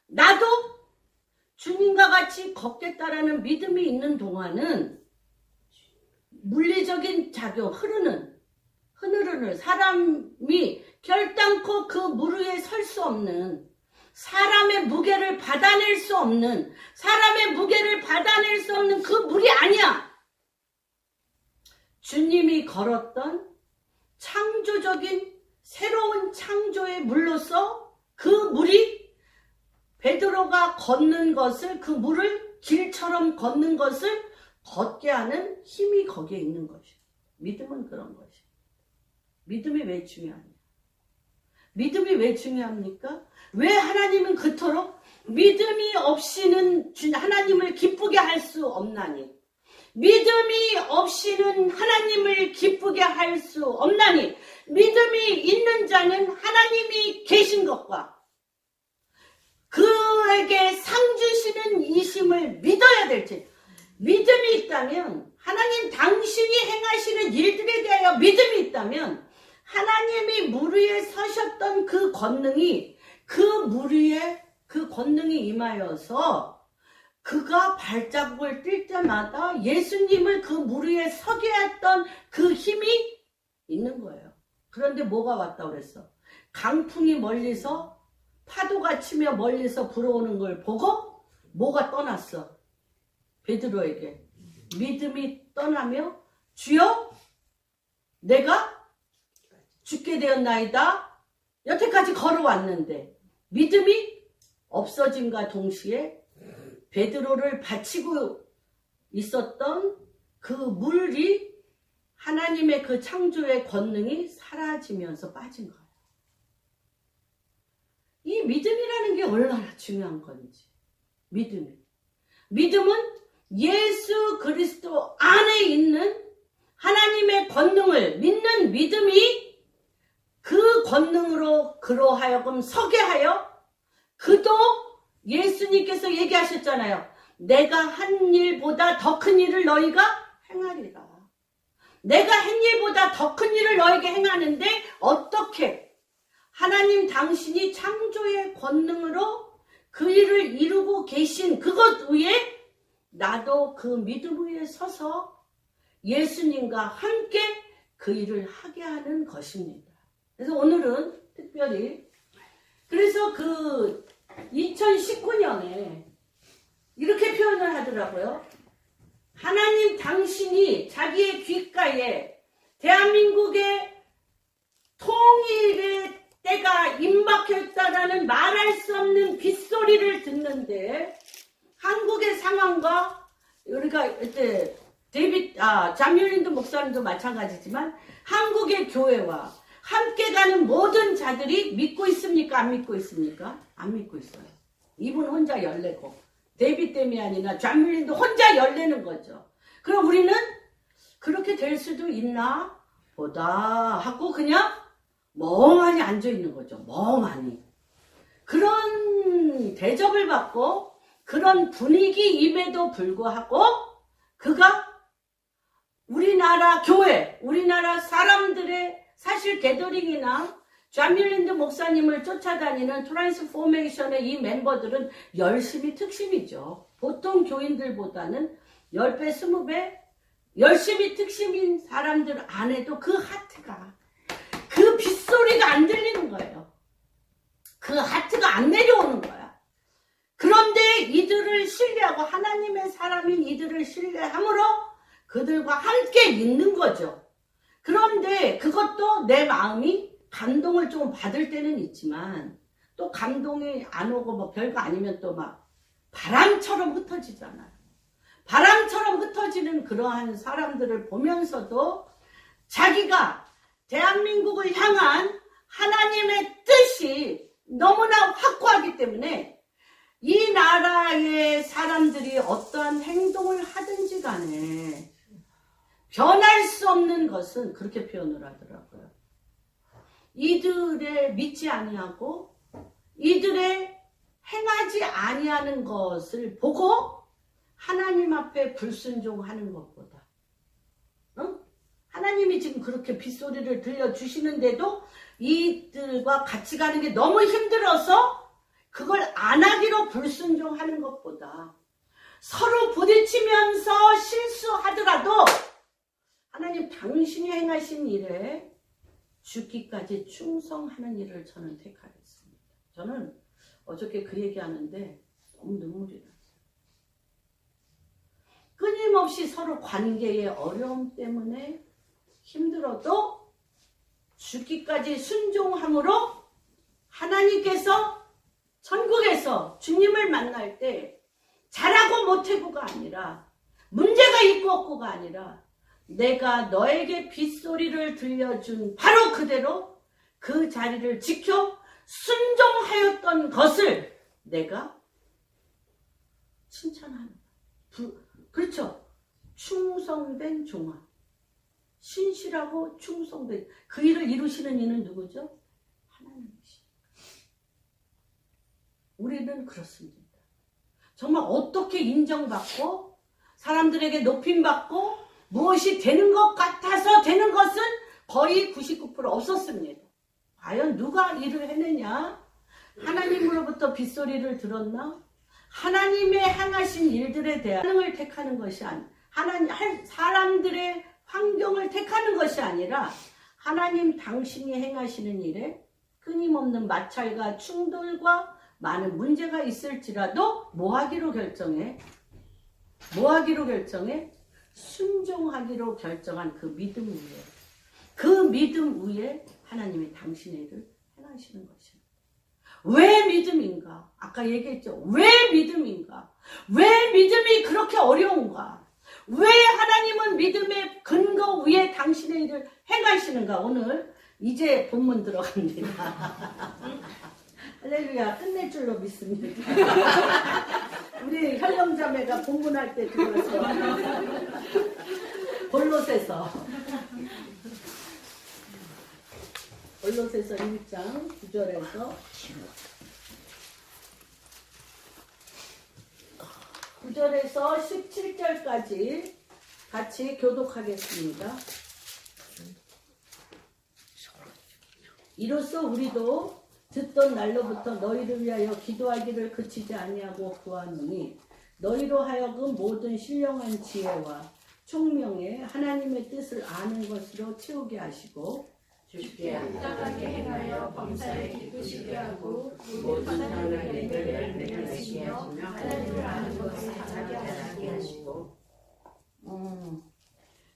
나도 주님과 같이 걷겠다라는 믿음이 있는 동안은 물리적인 작용, 흐르는 사람이 결단코 그 물 위에 설 수 없는, 사람의 무게를 받아낼 수 없는 그 물이 아니야. 주님이 걸었던 창조적인 새로운 창조의 물로서 그 물이 베드로가 걷는 것을, 그 물을 길처럼 걷는 것을 걷게 하는 힘이 거기에 있는 것이에요. 믿음은 그런 것이에요. 믿음이 왜 중요하냐? 믿음이 왜 중요합니까? 왜 하나님은 그토록 믿음이 없이는 하나님을 기쁘게 할 수 없나니? 믿음이 없이는 하나님을 기쁘게 할 수 없나니 믿음이 있는 자는 하나님이 계신 것과 그에게 상 주시는 이심을 믿어야 될지. 믿음이 있다면 하나님 당신이 행하시는 일들에 대하여 믿음이 있다면 하나님이 물 위에 서셨던 그 권능이 그 물 위에 그 권능이 임하여서 그가 발자국을 뛸 때마다 예수님을 그 물 위에 서게 했던 그 힘이 있는 거예요. 그런데 뭐가 왔다고 그랬어? 강풍이 멀리서 파도가 치며 멀리서 불어오는 걸 보고 뭐가 떠났어? 베드로에게 믿음이 떠나며 주여 내가 죽게 되었나이다. 여태까지 걸어왔는데 믿음이 없어짐과 동시에 베드로를 받치고 있었던 그 물이 하나님의 그 창조의 권능이 사라지면서 빠진 거예요. 이 믿음이라는 게 얼마나 중요한 건지. 믿음은 예수 그리스도 안에 있는 하나님의 권능을 믿는 믿음이 그 권능으로 그로 하여금 서게 하여 그도 예수님께서 얘기하셨잖아요. 내가 한 일보다 더 큰 일을 너희가 행하리라. 내가 한 일보다 더 큰 일을 너에게 행하는데 어떻게? 하나님 당신이 창조의 권능으로 그 일을 이루고 계신 그것 위에 나도 그 믿음 위에 서서 예수님과 함께 그 일을 하게 하는 것입니다. 그래서 오늘은 특별히 그래서 그 2019년에 이렇게 표현을 하더라고요. 하나님 당신이 자기의 귓가에 대한민국의 통일의 때가 임박했다라는 말할 수 없는 빗소리를 듣는데 한국의 상황과 우리가 이때 잠율린도 목사님도 마찬가지지만 한국의 교회와 함께 가는 모든 자들이 믿고 있습니까? 안 믿고 있습니까? 안 믿고 있어요. 이분 혼자 열내고 데이빗 데미안이나 잠율린도 혼자 열내는 거죠. 그럼 우리는 그렇게 될 수도 있나 보다 하고 그냥 멍하니 앉아있는 거죠. 멍하니. 그런 대접을 받고 그런 분위기임에도 불구하고 그가 우리나라 교회, 우리나라 사람들의 사실 게더링이나 잠율린드 목사님을 쫓아다니는 트랜스포메이션의 이 멤버들은 열심히 특심이죠. 보통 교인들보다는 10배, 20배 열심히 특심인 사람들 안에도 그 하트가 그 빗소리가 안 들리는 거예요. 그 하트가 안 내려오는 거야. 그런데 이들을 신뢰하고 하나님의 사람인 이들을 신뢰함으로 그들과 함께 믿는 거죠. 그런데 그것도 내 마음이 감동을 좀 받을 때는 있지만 또 감동이 안 오고 뭐 별거 아니면 또 막 바람처럼 흩어지잖아요. 바람처럼 흩어지는 그러한 사람들을 보면서도 자기가 대한민국을 향한 하나님의 뜻이 너무나 확고하기 때문에 이 나라의 사람들이 어떠한 행동을 하든지 간에 변할 수 없는 것은 그렇게 표현을 하더라고요. 이들의 믿지 아니하고 이들의 행하지 아니하는 것을 보고 하나님 앞에 불순종하는 것보다 하나님이 지금 그렇게 빗소리를 들려주시는데도 이들과 같이 가는 게 너무 힘들어서 그걸 안 하기로 불순종하는 것보다 서로 부딪히면서 실수하더라도 하나님 당신이 행하신 일에 죽기까지 충성하는 일을 저는 택하겠습니다. 저는 어저께 그 얘기하는데 너무 눈물이 났어요. 끊임없이 서로 관계의 어려움 때문에 힘들어도 죽기까지 순종함으로 하나님께서 천국에서 주님을 만날 때 잘하고 못하고가 아니라 문제가 있고 없고가 아니라 내가 너에게 빗소리를 들려준 바로 그대로 그 자리를 지켜 순종하였던 것을 내가 칭찬하는 거예요. 그렇죠. 충성된 종아. 신실하고 충성된 그 일을 이루시는 이는 누구죠? 하나님이십니다. 우리는 그렇습니다. 정말 어떻게 인정받고 사람들에게 높임받고 무엇이 되는 것 같아서 되는 것은 거의 99% 없었습니다. 과연 누가 일을 했느냐? 하나님으로부터 빗소리를 들었나? 하나님의 행하신 일들에 대한 반응을 택하는 것이 아니라 사람들의 환경을 택하는 것이 아니라 하나님 당신이 행하시는 일에 끊임없는 마찰과 충돌과 많은 문제가 있을지라도 뭐하기로 결정해? 순종하기로 결정한 그 믿음 위에, 그 믿음 위에 하나님이 당신의 일을 행하시는 것입니다. 왜 믿음인가? 아까 얘기했죠. 왜 믿음인가? 왜 믿음이 그렇게 어려운가? 왜 하나님은 믿음의 근거 위에 당신의 일을 행하시는가? 오늘 이제 본문 들어갑니다. 할렐루야, 끝낼 줄로 믿습니다. 우리 현령자매가 본문할 때 들어서 골로새서 1장 9절에서 17절까지 같이 교독하겠습니다. 이로써 우리도 듣던 날로부터 너희를 위하여 기도하기를 그치지 아니하고 구하노니 너희로 하여금 모든 신령한 지혜와 총명에 하나님의 뜻을 아는 것으로 채우게 하시고 주께 합당하게 행하여 범사에 기쁘시게 하고 모든 사람에게 열매를 맺으시며 하나님을 아는 것을 자기 알게 하시고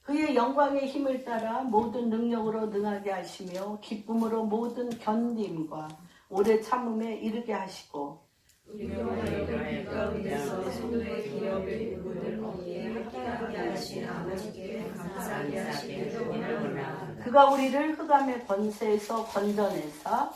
그의 영광의 힘을 따라 모든 능력으로 능하게 하시며 기쁨으로 모든 견딤과 오래 참음에 이르게 하시고 우리가 너희 가운데서 성도의 기업을 이루는 어디에 합당하게 하신 아버지께 감사하게 하시기를 원하노라. 그가 우리를 흑암의 권세에서 건져내사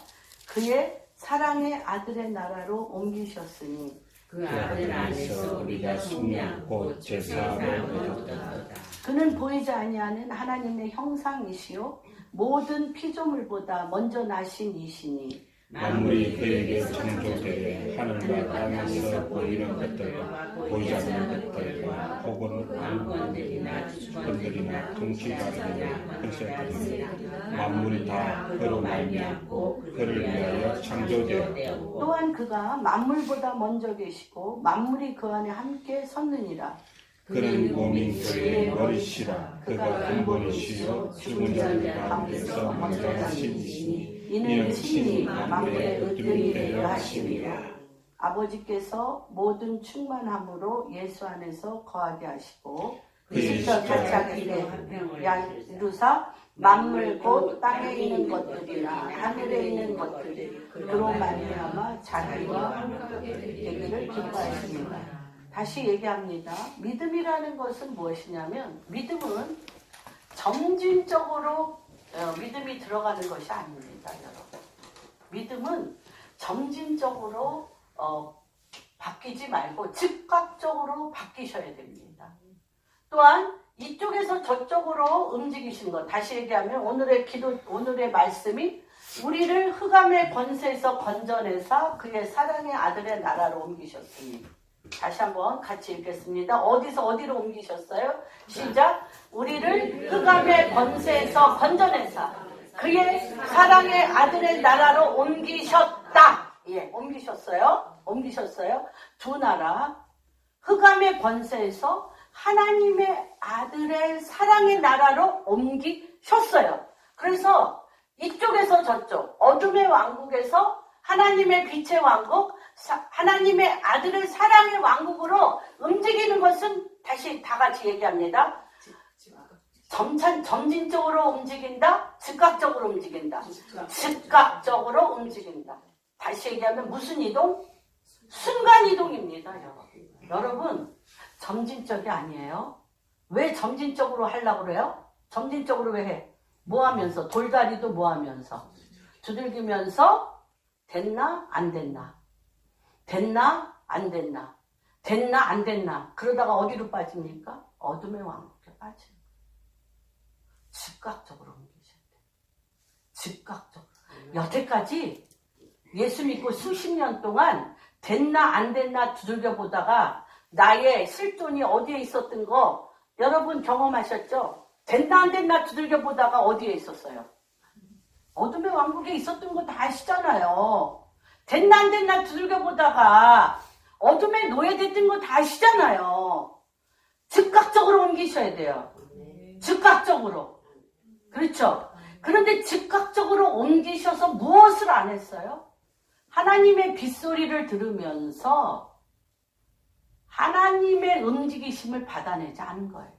그의 사랑의 아들의 나라로 옮기셨으니 그 아들 안에서 우리가 속량 곧 제사함을 얻었다. 그는 보이지 아니하는 하나님의 형상이시요 모든 피조물보다 먼저 나신 이시니 만물이 그에게 창조되어 하늘과 땅에서 보이는 것들과 보이지 않는 것들과 혹은 왕권들이나 주권들이나 통치자들이나 권세들이나 만물이 다 그로 말미암고 그를 위하여 창조되었고 또한 그가 만물보다 먼저 계시고 만물이 그 안에 함께 섰느니라. 그는 몸인 교회의 머리시라. 그가 근본이시요 죽은 자들 가운데서 먼저 나신 이시니 이는 친히 만물의 으뜸이 되려 하심이라. 아버지께서 모든 충만함으로 예수 안에서 거하게 하시고 그의 십자가 자기의 이루사 만물 곧 땅에 있는 것들이나 하늘에 있는 것들이 그로 말미암아 자기와 함께 되기를 기뻐하십니다. 다시 얘기합니다. 믿음이라는 것은 무엇이냐면 믿음은 점진적으로 믿음이 들어가는 것이 아닙니다, 여러분. 믿음은 점진적으로 바뀌지 말고 즉각적으로 바뀌셔야 됩니다. 또한 이쪽에서 저쪽으로 움직이신 것, 다시 얘기하면 오늘의 말씀이 우리를 흑암의 권세에서 건져내사 그의 사랑의 아들의 나라로 옮기셨으니. 다시 한번 같이 읽겠습니다. 어디로 옮기셨어요? 시작. 우리를 흑암의 권세에서 건져내사 그의 사랑의 아들의 나라로 옮기셨다. 예, 옮기셨어요. 두 나라. 흑암의 권세에서 하나님의 아들의 사랑의 나라로 옮기셨어요. 그래서 이쪽에서 저쪽, 어둠의 왕국에서 하나님의 빛의 왕국, 하나님의 아들의 사랑의 왕국으로 움직이는 것은 다시 다 같이 얘기합니다. 점진적으로 움직인다, 즉각적으로 움직인다. 즉각적으로 움직인다. 다시 얘기하면 무슨 이동? 순간 이동입니다, 여러분. 여러분, 점진적이 아니에요. 왜 점진적으로 하려고 그래요? 점진적으로 왜 해? 뭐 하면서? 돌다리도 뭐 하면서? 두들기면서 됐나? 안 됐나? 됐나? 안 됐나? 됐나 안 됐나 그러다가 어디로 빠집니까? 어둠의 왕국에 빠져요. 즉각적으로 옮기셔야 돼요. 즉각적으로. 여태까지 예수 믿고 수십 년 동안 됐나 안 됐나 두들겨 보다가 나의 실존이 어디에 있었던 거 여러분 경험하셨죠? 됐나 안 됐나 두들겨 보다가 어디에 있었어요? 어둠의 왕국에 있었던 거 다 아시잖아요. 됐나 안 됐나 두들겨 보다가 어둠에 노예됐던 거 다 아시잖아요. 즉각적으로 옮기셔야 돼요. 즉각적으로. 그렇죠? 그런데 즉각적으로 옮기셔서 무엇을 안 했어요? 하나님의 빗소리를 들으면서 하나님의 움직이심을 받아내지 않은 거예요.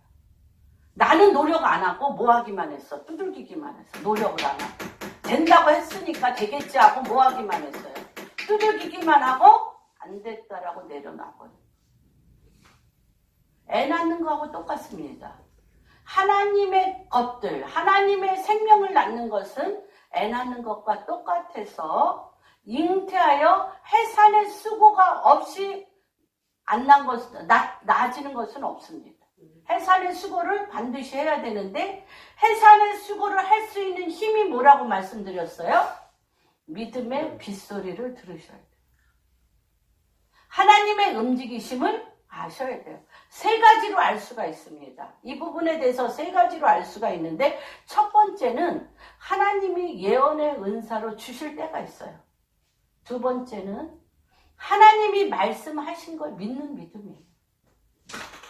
나는 노력 안 하고 뭐 하기만 했어? 두들기기만 했어. 노력을 안 하고. 된다고 했으니까 되겠지 하고 뭐 하기만 했어요. 두들기기만 하고 안 됐다라고 내려놔버려요. 애 낳는 거하고 똑같습니다. 하나님의 것들, 하나님의 생명을 낳는 것은 애 낳는 것과 똑같아서 잉태하여 해산의 수고가 없이 안 난 것은, 나아지는 것은 없습니다. 해산의 수고를 반드시 해야 되는데 해산의 수고를 할 수 있는 힘이 뭐라고 말씀드렸어요? 믿음의 빗소리를 들으셔야 돼요. 하나님의 움직이심을 아셔야 돼요. 세 가지로 알 수가 있습니다. 이 부분에 대해서 세 가지로 알 수가 있는데 첫 번째는 하나님이 예언의 은사로 주실 때가 있어요. 두 번째는 하나님이 말씀하신 걸 믿는 믿음이에요.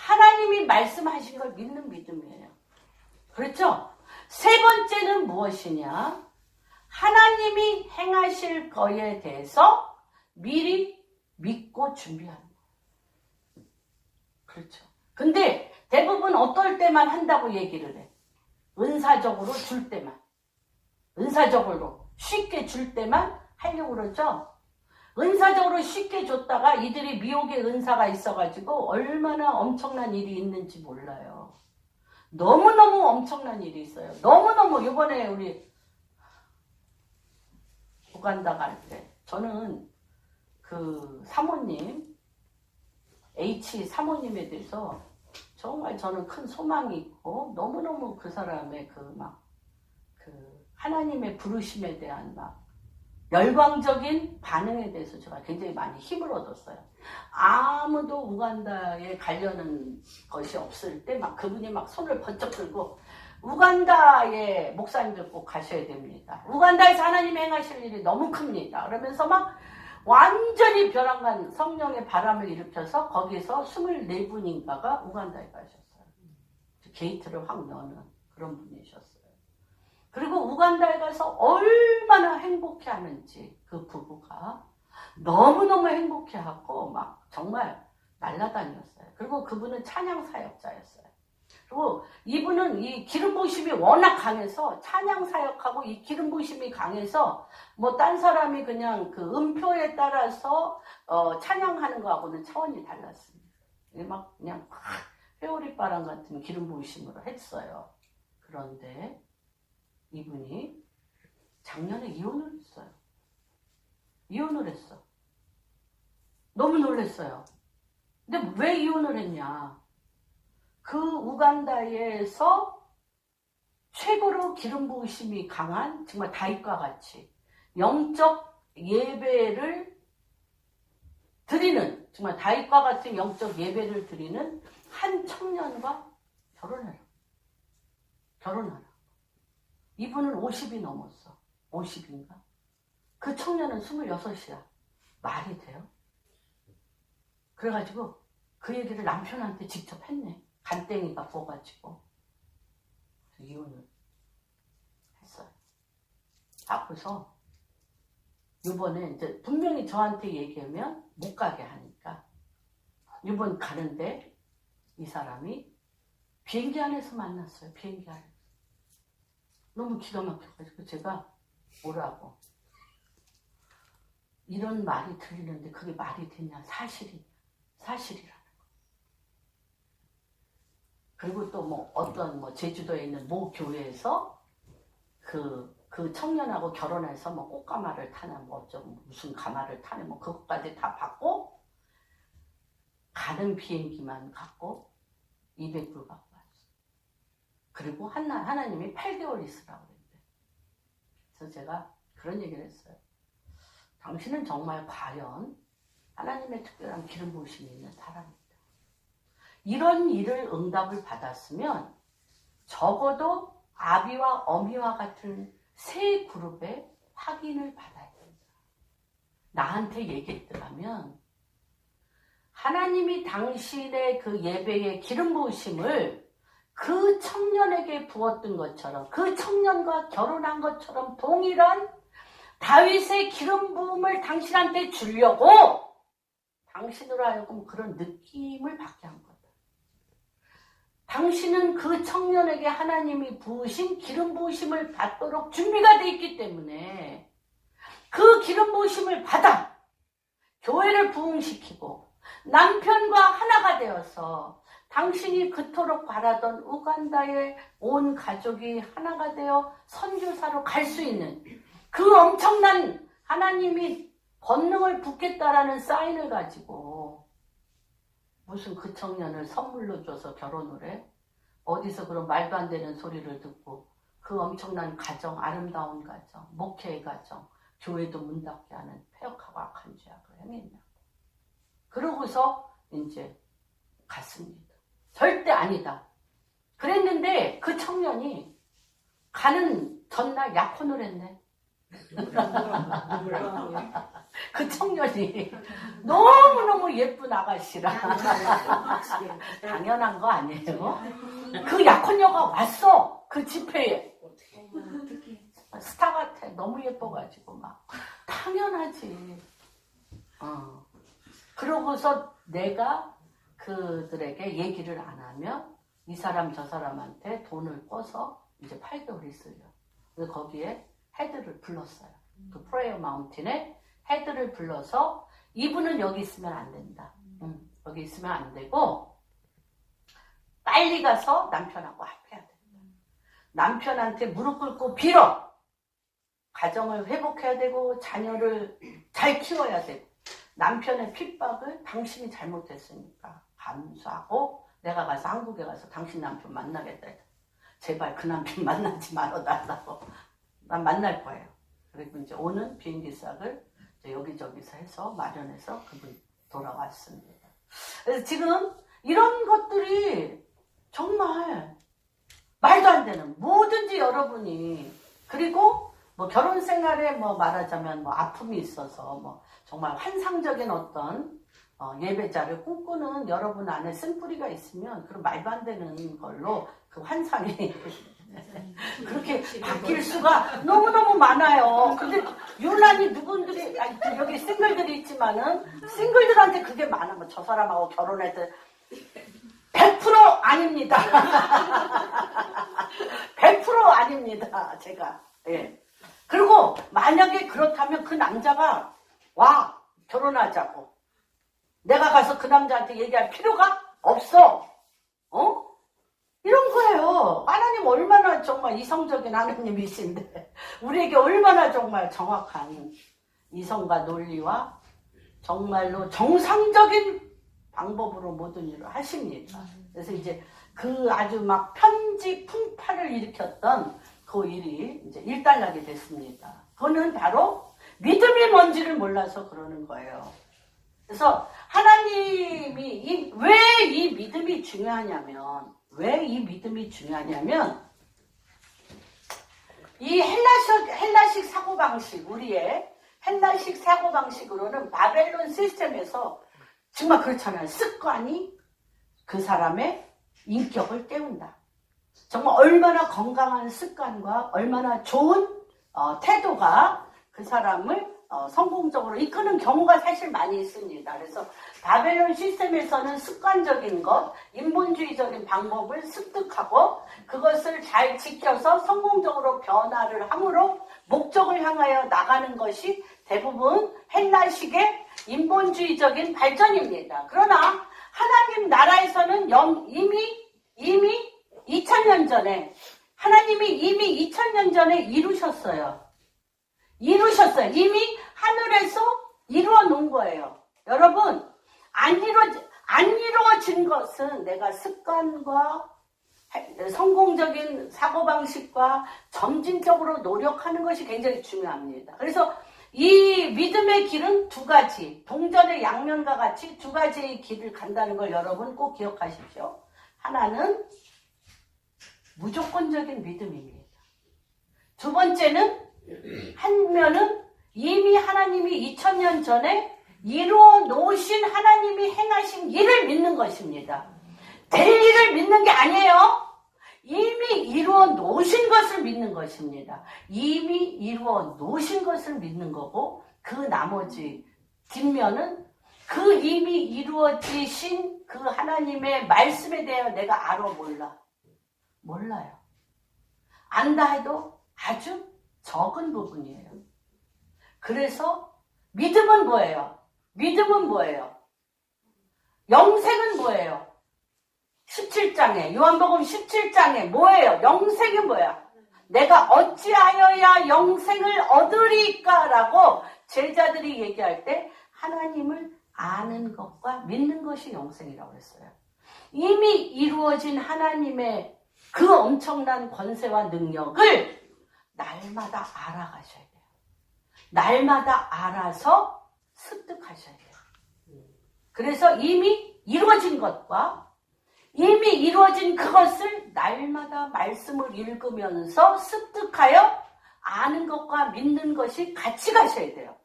하나님이 말씀하신 걸 믿는 믿음이에요. 그렇죠? 세 번째는 무엇이냐? 하나님이 행하실 거에 대해서 미리 믿고 준비하는 거예요. 그렇죠. 근데 대부분 어떨 때만 한다고 얘기를 해. 은사적으로 줄 때만. 은사적으로 쉽게 줄 때만 하려고 그러죠. 은사적으로 쉽게 줬다가 이들이 미혹의 은사가 있어가지고 얼마나 엄청난 일이 있는지 몰라요. 너무너무 엄청난 일이 있어요. 너무너무 이번에 우리 우간다 갈 때 저는 그 사모님 H 사모님에 대해서 정말 저는 큰 소망이 있고 너무너무 그 사람의 그 하나님의 부르심에 대한 열광적인 반응에 대해서 제가 굉장히 많이 힘을 얻었어요. 아무도 우간다에 가려는 것이 없을 때 그분이 손을 번쩍 들고 우간다에 목사님들 꼭 가셔야 됩니다. 우간다에서 하나님 행하실 일이 너무 큽니다. 그러면서 완전히 벼랑간 성령의 바람을 일으켜서 거기서 24분인가가 우간다에 가셨어요. 게이트를 확 여는 그런 분이셨어요. 그리고 우간다에 가서 얼마나 행복해하는지 그 부부가 너무너무 행복해하고 정말 날라다녔어요. 그리고 그분은 찬양 사역자였어요. 그리고 이분은 이 기름 부으심이 워낙 강해서 찬양 사역하고 이 기름 부으심이 강해서 딴 사람이 그냥 그 음표에 따라서 찬양하는 거하고는 차원이 달랐습니다. 그냥 회오리바람 같은 기름 부으심으로 했어요. 그런데 이분이 작년에 이혼을 했어요. 이혼을 했어. 너무 놀랐어요. 근데 왜 이혼을 했냐? 그 우간다에서 최고로 기름 부으심이 강한 정말 다윗과 같이 영적 예배를 드리는 정말 다윗과 같은 영적 예배를 드리는 한 청년과 결혼해요. 결혼하라. 이분은 50이 넘었어. 50인가? 그 청년은 26이야. 말이 돼요? 그래가지고 그 얘기를 남편한테 직접 했네. 간땡이가 부어가지고 이혼을 했어요. 하고서 이번에 이제 분명히 저한테 얘기하면 못 가게 하니까 이번 가는데 이 사람이 비행기 안에서 만났어요. 비행기 안에서. 너무 기가 막혀가지고 제가 뭐라고 이런 말이 들리는데 그게 말이 되냐? 사실이라는 거. 그리고 또 어떤 제주도에 있는 모 교회에서 그 청년하고 결혼해서 꽃가마를 타는 어쩌고 무슨 가마를 타는 그것까지 다 받고 가는 비행기만 갖고 200불 갖고 왔어. 그리고 하나님이 8개월 있으라고 그랬대. 그래서 제가 그런 얘기를 했어요. 당신은 정말 과연 하나님의 특별한 기름 부으심이 있는 사람이다. 이런 일을 응답을 받았으면 적어도 아비와 어미와 같은 세 그룹의 확인을 받아야 된다. 나한테 얘기했더라면 하나님이 당신의 그 예배의 기름 부으심을 그 청년에게 부었던 것처럼, 그 청년과 결혼한 것처럼 동일한 다윗의 기름 부음을 당신한테 주려고 당신으로 하여금 그런 느낌을 받게 한 거다. 당신은 그 청년에게 하나님이 부으신 기름 부으심을 받도록 준비가 돼 있기 때문에 그 기름 부으심을 받아 교회를 부흥시키고 남편과 하나가 되어서 당신이 그토록 바라던 우간다의 온 가족이 하나가 되어 선교사로 갈 수 있는 그 엄청난 하나님이 권능을 붓겠다라는 사인을 가지고 무슨 그 청년을 선물로 줘서 결혼을 해? 어디서 그런 말도 안 되는 소리를 듣고 그 엄청난 가정, 아름다운 가정, 목회의 가정, 교회도 문 닫게 하는 폐역하고 악한 죄악을 행했냐고. 그러고서 이제 갔습니다. 절대 아니다. 그랬는데 그 청년이 가는 전날 약혼을 했네. 그 청년이 너무너무 예쁜 아가씨라 당연한 거 아니에요? 그 약혼녀가 왔어. 그 집회에 스타 같아. 너무 예뻐가지고 막 당연하지. 그러고서 내가 그들에게 얘기를 안 하면 이 사람 저 사람한테 돈을 꿔서 이제 8개월 있으려. 그래서 거기에 헤드를 불렀어요. 그 프레이어 마운틴에 헤드를 불러서 이분은 여기 있으면 안 된다. 여기 있으면 안 되고 빨리 가서 남편하고 합해야 된다. 남편한테 무릎 꿇고 빌어. 가정을 회복해야 되고 자녀를 잘 키워야 되고 남편의 핍박을 당신이 잘못했으니까 감수하고 내가 가서 한국에 가서 당신 남편 만나겠다. 제발 그 남편 만나지 말아달라고. 난 만날 거예요. 그리고 이제 오는 비행기 싹을 여기저기서 해서 마련해서 그분 돌아왔습니다. 그래서 지금 이런 것들이 정말 말도 안 되는 뭐든지 여러분이 그리고 뭐 결혼 생활에 뭐 말하자면 뭐 아픔이 있어서 뭐 정말 환상적인 어떤 예배자를 꿈꾸는 여러분 안에 쓴뿌리가 있으면 그런 말도 안 되는 걸로 그 환상이 그렇게 바뀔 수가 너무너무 많아요. 근데 유난히 누군들이 여기 싱글들이 있지만은 싱글들한테 그게 많으면 저 사람하고 결혼해도 100% 아닙니다. 100% 아닙니다. 제가. 예. 그리고 만약에 그렇다면 그 남자가 와 결혼하자고 내가 가서 그 남자한테 얘기할 필요가 없어. 이런 거예요. 하나님 얼마나 정말 이성적인 하나님이신데 우리에게 얼마나 정말 정확한 이성과 논리와 정말로 정상적인 방법으로 모든 일을 하십니다. 그래서 이제 그 아주 막 편지 풍파를 일으켰던 그 일이 이제 일단락이 됐습니다. 그거는 바로 믿음이 뭔지를 몰라서 그러는 거예요. 그래서 하나님이 왜 이 믿음이 중요하냐면 이 헬라식 사고방식, 우리의 헬라식 사고방식으로는 바벨론 시스템에서 정말 그렇잖아요. 습관이 그 사람의 인격을 깨운다. 정말 얼마나 건강한 습관과 얼마나 좋은 태도가 그 사람을 성공적으로 이끄는 경우가 사실 많이 있습니다. 그래서 바벨론 시스템에서는 습관적인 것, 인본주의적인 방법을 습득하고 그것을 잘 지켜서 성공적으로 변화를 함으로 목적을 향하여 나가는 것이 대부분 헬라식의 인본주의적인 발전입니다. 그러나 하나님 나라에서는 이미 2000년 전에 하나님이 이미 2000년 전에 이루셨어요. 이미 하늘에서 이루어 놓은 거예요. 여러분, 안 이루어진 것은 내가 습관과 성공적인 사고방식과 점진적으로 노력하는 것이 굉장히 중요합니다. 그래서 이 믿음의 길은 두 가지, 동전의 양면과 같이 두 가지의 길을 간다는 걸 여러분 꼭 기억하십시오. 하나는 무조건적인 믿음입니다. 두 번째는 한 면은 이미 하나님이 2000년 전에 이루어 놓으신 하나님이 행하신 일을 믿는 것입니다. 될 일을 믿는 게 아니에요. 이미 이루어 놓으신 것을 믿는 것입니다. 이미 이루어 놓으신 것을 믿는 거고, 그 나머지 뒷면은 그 이미 이루어지신 그 하나님의 말씀에 대하여 내가 알아 몰라. 몰라요. 안다 해도 아주 적은 부분이에요. 그래서 믿음은 뭐예요? 믿음은 뭐예요? 영생은 뭐예요? 17장에 요한복음 17장에 뭐예요? 영생이 뭐야? 내가 어찌하여야 영생을 얻으리까? 라고 제자들이 얘기할 때 하나님을 아는 것과 믿는 것이 영생이라고 했어요. 이미 이루어진 하나님의 그 엄청난 권세와 능력을 날마다 알아가셔야 돼요. 날마다 알아서 습득하셔야 돼요. 그래서 이미 이루어진 것과 이미 이루어진 그것을 날마다 말씀을 읽으면서 습득하여 아는 것과 믿는 것이 같이 가셔야 돼요.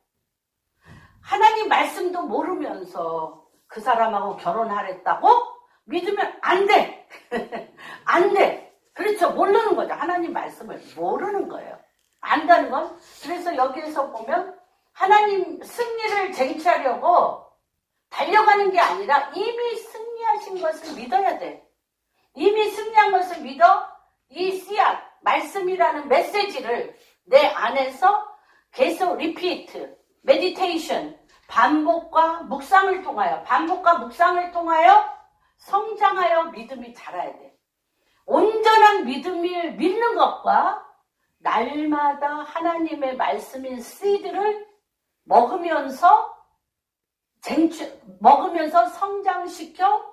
하나님 말씀도 모르면서 그 사람하고 결혼하랬다고 믿으면 안 돼. 안 돼. 그렇죠. 모르는 거죠. 하나님 말씀을 모르는 거예요. 안다는 건, 그래서 여기에서 보면 하나님 승리를 쟁취하려고 달려가는 게 아니라 이미 승리하신 것을 믿어야 돼. 이미 승리한 것을 믿어 이 씨앗, 말씀이라는 메시지를 내 안에서 계속 리피트, 메디테이션, 반복과 묵상을 통하여 성장하여 믿음이 자라야 돼. 온전한 믿음을 믿는 것과 날마다 하나님의 말씀인 씨드를 먹으면서 성장시켜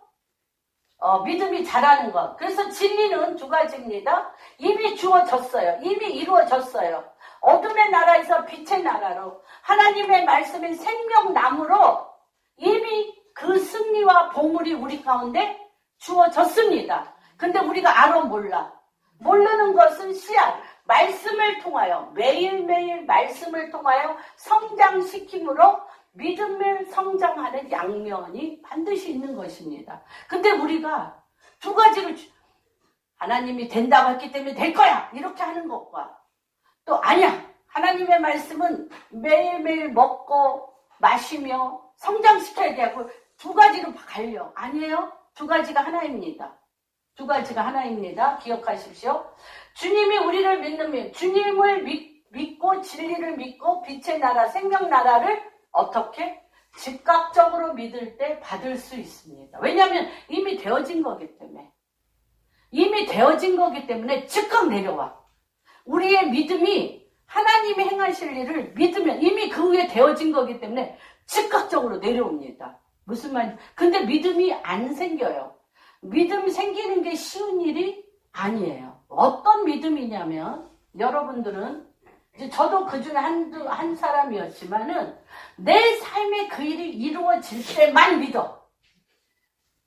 믿음이 자라는 것. 그래서 진리는 두 가지입니다. 이미 주어졌어요. 이미 이루어졌어요. 어둠의 나라에서 빛의 나라로 하나님의 말씀인 생명나무로 이미 그 승리와 보물이 우리 가운데 주어졌습니다. 근데 우리가 알아 몰라. 모르는 것은 씨앗, 말씀을 통하여 매일매일 말씀을 통하여 성장시킴으로 믿음을 성장하는 양면이 반드시 있는 것입니다. 근데 우리가 두 가지를 하나님이 된다고 했기 때문에 될 거야 이렇게 하는 것과 또 아니야 하나님의 말씀은 매일매일 먹고 마시며 성장시켜야 되고 두 가지로 갈려. 아니에요. 두 가지가 하나입니다. 두 가지가 하나입니다. 기억하십시오. 주님이 우리를 믿는 주님을 믿고 진리를 믿고 빛의 나라 생명 나라를 어떻게? 즉각적으로 믿을 때 받을 수 있습니다. 왜냐하면 이미 되어진 거기 때문에. 이미 되어진 거기 때문에 즉각 내려와. 우리의 믿음이 하나님이 행하실 일을 믿으면 이미 그 후에 되어진 거기 때문에 즉각적으로 내려옵니다. 무슨 말인지. 근데 믿음이 안 생겨요. 믿음 생기는 게 쉬운 일이 아니에요. 어떤 믿음이냐면 여러분들은 저도 그중에 한 사람이었지만은 내 삶에 그 일이 이루어질 때만 믿어.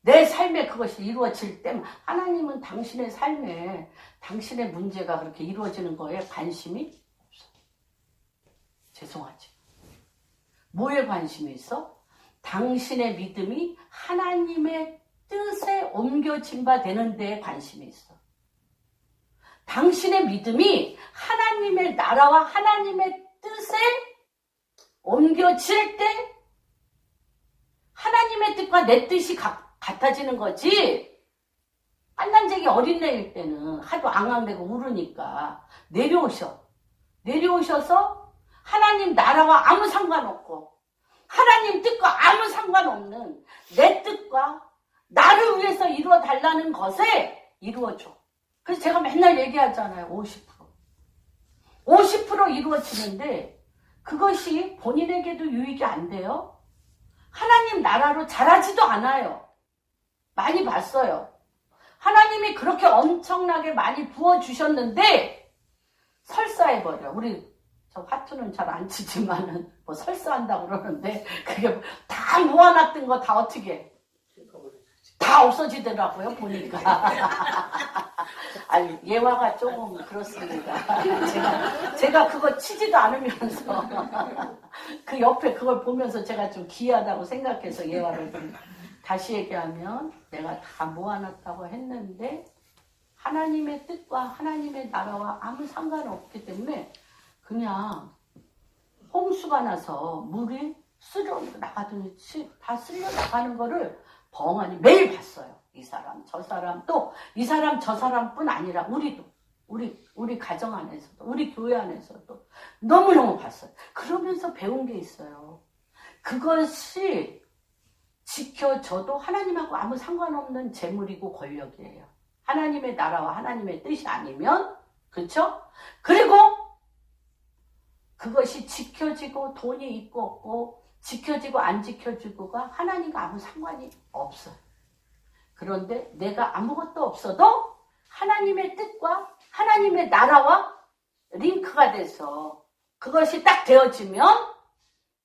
내 삶에 그것이 이루어질 때만. 하나님은 당신의 삶에 당신의 문제가 그렇게 이루어지는 거에 관심이 없어. 죄송하지. 뭐에 관심이 있어? 당신의 믿음이 하나님의 뜻에 옮겨진 바 되는 데에 관심이 있어. 당신의 믿음이 하나님의 나라와 하나님의 뜻에 옮겨질 때 하나님의 뜻과 내 뜻이 같아지는 거지. 빨간쟁이 어린애일 때는 하도 앙앙대고 울으니까 내려오셔서 하나님 나라와 아무 상관없고 하나님 뜻과 아무 상관없는 내 뜻과 나를 위해서 이루어달라는 것에 이루어줘. 그래서 제가 맨날 얘기하잖아요. 50% 이루어지는데 그것이 본인에게도 유익이 안 돼요. 하나님 나라로 자라지도 않아요. 많이 봤어요. 하나님이 그렇게 엄청나게 많이 부어주셨는데 설사해버려. 우리 저 화투는 잘 안 치지만은 뭐 설사한다고 그러는데 그게 다 모아놨던 거 다 어떻게 다 없어지더라고요 보니까. 아니 예화가 조금 그렇습니다. 제가 그거 치지도 않으면서 그 옆에 그걸 보면서 제가 좀 기이하다고 생각해서 예화를 좀 다시 얘기하면 내가 다 모아놨다고 했는데 하나님의 뜻과 하나님의 나라와 아무 상관없기 때문에 그냥 홍수가 나서 물이 쓸려 나가더니 다 쓸려 나가는 거를 벙하니 매일 봤어요. 이 사람 저 사람 또 이 사람 저 사람뿐 아니라 우리도 우리 가정 안에서도 우리 교회 안에서도 너무너무 봤어요. 그러면서 배운 게 있어요. 그것이 지켜져도 하나님하고 아무 상관없는 재물이고 권력이에요. 하나님의 나라와 하나님의 뜻이 아니면 그렇죠? 그리고 그것이 지켜지고 돈이 있고 없고 지켜지고 안 지켜지고가 하나님과 아무 상관이 없어요. 그런데 내가 아무것도 없어도 하나님의 뜻과 하나님의 나라와 링크가 돼서 그것이 딱 되어지면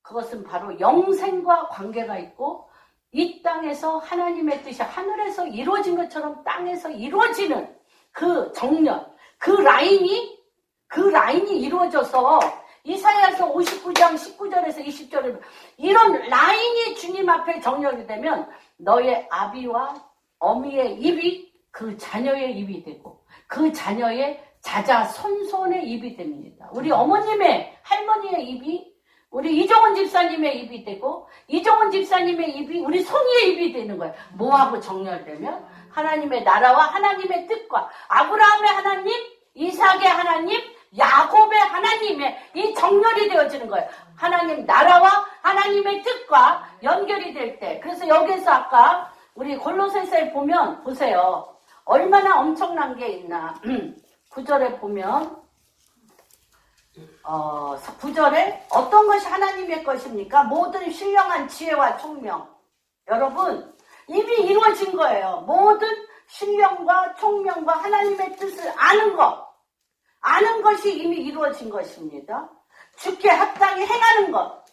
그것은 바로 영생과 관계가 있고 이 땅에서 하나님의 뜻이 하늘에서 이루어진 것처럼 땅에서 이루어지는 그 정렬, 그 라인이 이루어져서 이사야서 59장 19절에서 20절에 이런 라인이 주님 앞에 정렬이 되면 너의 아비와 어미의 입이 그 자녀의 입이 되고 그 자녀의 자자손손의 입이 됩니다. 우리 어머님의 할머니의 입이 우리 이종원 집사님의 입이 되고 이종원 집사님의 입이 우리 송이의 입이 되는 거예요. 뭐하고 정렬되면 하나님의 나라와 하나님의 뜻과 아브라함의 하나님, 이삭의 하나님, 야곱의 하나님의 이 정렬이 되어지는 거예요. 하나님 나라와 하나님의 뜻과 연결이 될 때. 그래서 여기서 아까 우리 골로새서에 보면 보세요. 얼마나 엄청난 게 있나. 9절에 보면 9절에 어떤 것이 하나님의 것입니까? 모든 신령한 지혜와 총명. 여러분 이미 이루어진 거예요. 모든 신령과 총명과 하나님의 뜻을 아는 것이 이미 이루어진 것입니다. 주께 합당히 행하는 것,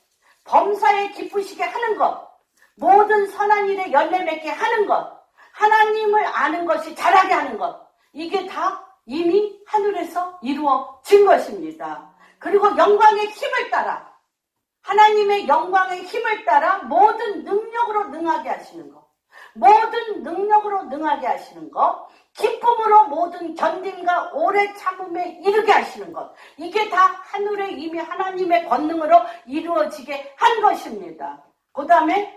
범사에 기쁘시게 하는 것, 모든 선한 일에 열매 맺게 하는 것, 하나님을 아는 것이 자라게 하는 것, 이게 다 이미 하늘에서 이루어진 것입니다. 그리고 영광의 힘을 따라 하나님의 영광의 힘을 따라 모든 능력으로 능하게 하시는 것, 모든 능력으로 능하게 하시는 것, 기쁨으로 모든 견딤과 오래 참음에 이르게 하시는 것, 이게 다 하늘에 이미 하나님의 권능으로 이루어지게 한 것입니다. 그 다음에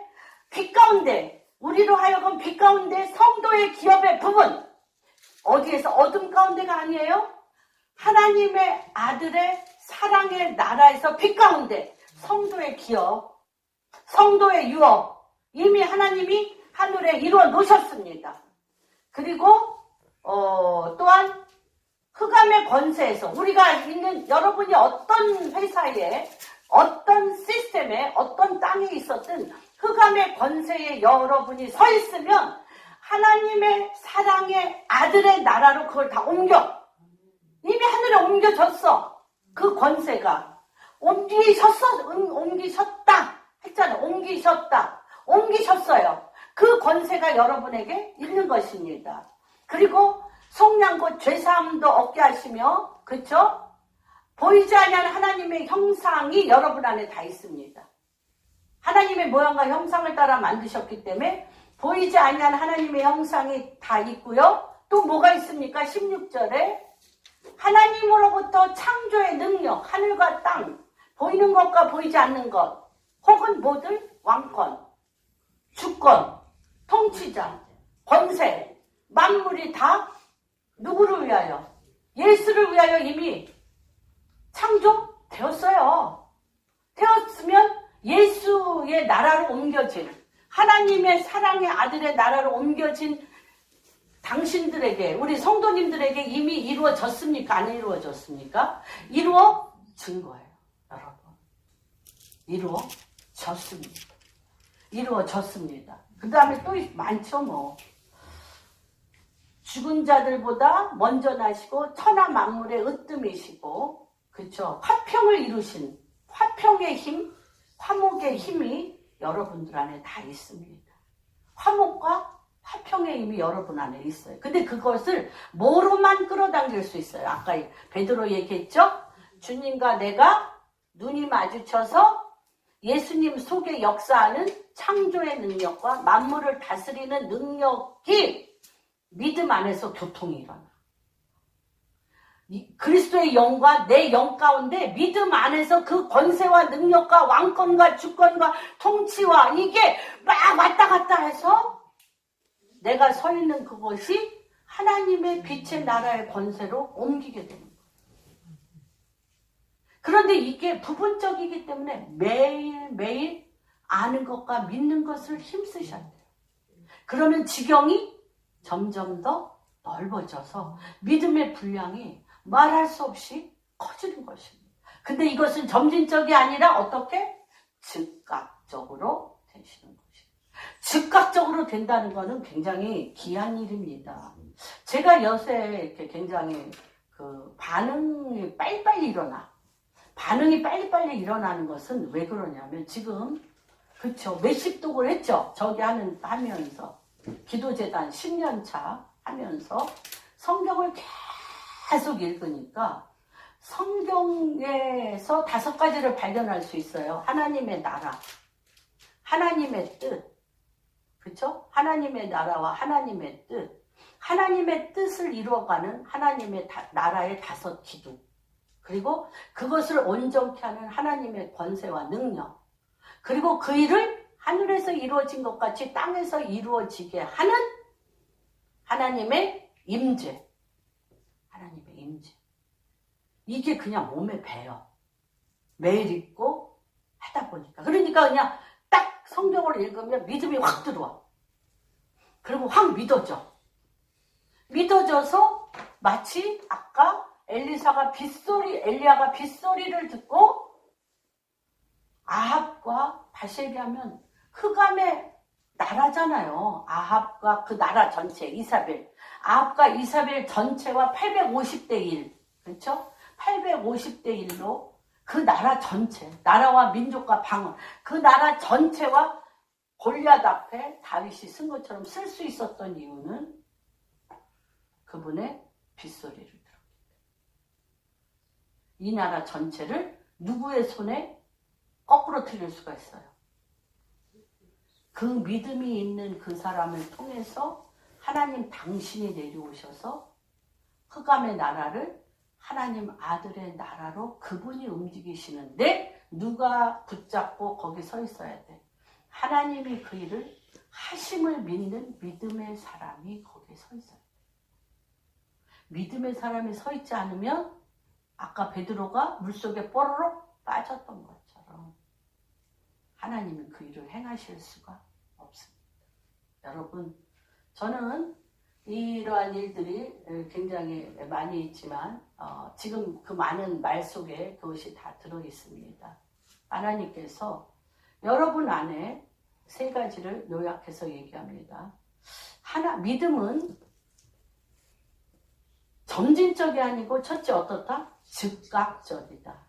빛 가운데 우리로 하여금 빛 가운데 성도의 기업의 부분 어디에서 어둠 가운데가 아니에요. 하나님의 아들의 사랑의 나라에서 빛 가운데 성도의 기업, 성도의 유업 이미 하나님이 하늘에 이루어 놓으셨습니다. 그리고 또한 흑암의 권세에서 우리가 있는 여러분이 어떤 회사에 어떤 시스템에 어떤 땅에 있었든 흑암의 권세에 여러분이 서 있으면 하나님의 사랑의 아들의 나라로 그걸 다 이미 하늘에 옮겨졌어. 그 권세가 옮기셨다 했잖아요. 옮기셨어요. 그 권세가 여러분에게 있는 것입니다. 그리고 속량 곧 죄사함도 얻게 하시며 그렇죠? 보이지 않는 하나님의 형상이 여러분 안에 다 있습니다. 하나님의 모양과 형상을 따라 만드셨기 때문에 보이지 않는 하나님의 형상이 다 있고요. 또 뭐가 있습니까? 16절에 하나님으로부터 창조의 능력, 하늘과 땅, 보이는 것과 보이지 않는 것, 혹은 모든 왕권, 주권, 통치자, 권세, 만물이 다 누구를 위하여? 예수를 위하여 이미 창조되었어요. 되었으면 예수의 나라로 옮겨진 하나님의 사랑의 아들의 나라로 옮겨진 당신들에게 우리 성도님들에게 이미 이루어졌습니까? 안 이루어졌습니까? 이루어진 거예요. 여러분. 이루어졌습니다. 그 다음에 또 많죠 뭐. 죽은 자들보다 먼저 나시고 천하 만물의 으뜸이시고, 그렇죠? 화평을 이루신 화평의 힘, 화목의 힘이 여러분들 안에 다 있습니다. 화목과 화평의 힘이 여러분 안에 있어요. 근데 그것을 뭐로만 끌어당길 수 있어요? 아까 베드로 얘기했죠? 주님과 내가 눈이 마주쳐서 예수님 속에 역사하는 창조의 능력과 만물을 다스리는 능력이 믿음 안에서 교통이 일어나. 그리스도의 영과 내 영 가운데 믿음 안에서 그 권세와 능력과 왕권과 주권과 통치와 이게 막 왔다 갔다 해서 내가 서 있는 그곳이 하나님의 빛의 나라의 권세로 옮기게 되는 거예요. 그런데 이게 부분적이기 때문에 매일매일 아는 것과 믿는 것을 힘쓰셔야 돼요. 그러면 지경이 점점 더 넓어져서 믿음의 분량이 말할 수 없이 커지는 것입니다. 근데 이것은 점진적이 아니라 어떻게? 즉각적으로 되시는 것입니다. 즉각적으로 된다는 것은 굉장히 귀한 일입니다. 제가 요새 이렇게 굉장히 그 반응이 빨리빨리 일어나. 반응이 빨리빨리 일어나는 것은 왜 그러냐면 지금 그쵸 몇십독을 했죠. 저기 하면서 기도재단 10년차 하면서 성경을 계속 읽으니까 성경에서 5가지를 발견할 수 있어요. 하나님의 나라, 하나님의 뜻, 그쵸? 하나님의 나라와 하나님의 뜻, 하나님의 뜻을 이루어가는 하나님의 나라의 5 기둥, 그리고 그것을 온전케 하는 하나님의 권세와 능력, 그리고 그 일을 하늘에서 이루어진 것 같이 땅에서 이루어지게 하는 하나님의 임재, 하나님의 임재. 이게 그냥 몸에 배요. 매일 읽고 하다 보니까. 그러니까 그냥 딱 성경을 읽으면 믿음이 확 들어와. 그리고 확 믿어져. 믿어져서 마치 아까 엘리야가 빗소리를 듣고 아합과 바세게 하면 흑암의 나라잖아요. 아합과 그 나라 전체, 이사벨. 아합과 이사벨 전체와 850대 1. 그렇죠? 850대 1로 그 나라 전체, 나라와 민족과 방언, 그 나라 전체와 골리앗 앞에 다윗이 쓴 것처럼 쓸 수 있었던 이유는 그분의 빗소리를 들었기 때문에. 이 나라 전체를 누구의 손에 거꾸로 틀릴 수가 있어요. 그 믿음이 있는 그 사람을 통해서 하나님 당신이 내려오셔서 흑암의 나라를 하나님 아들의 나라로 그분이 움직이시는데 누가 붙잡고 거기 서 있어야 돼. 하나님이 그 일을 하심을 믿는 믿음의 사람이 거기에 서 있어야 돼. 믿음의 사람이 서 있지 않으면 아까 베드로가 물속에 뽀로록 빠졌던 것처럼 하나님은 그 일을 행하실 수가 없습니다. 여러분, 저는 이러한 일들이 굉장히 많이 있지만 지금 그 많은 말 속에 그것이 다 들어있습니다. 하나님께서 여러분 안에 3가지를 요약해서 얘기합니다. 믿음은 점진적이 아니고 첫째 어떻다? 즉각적이다.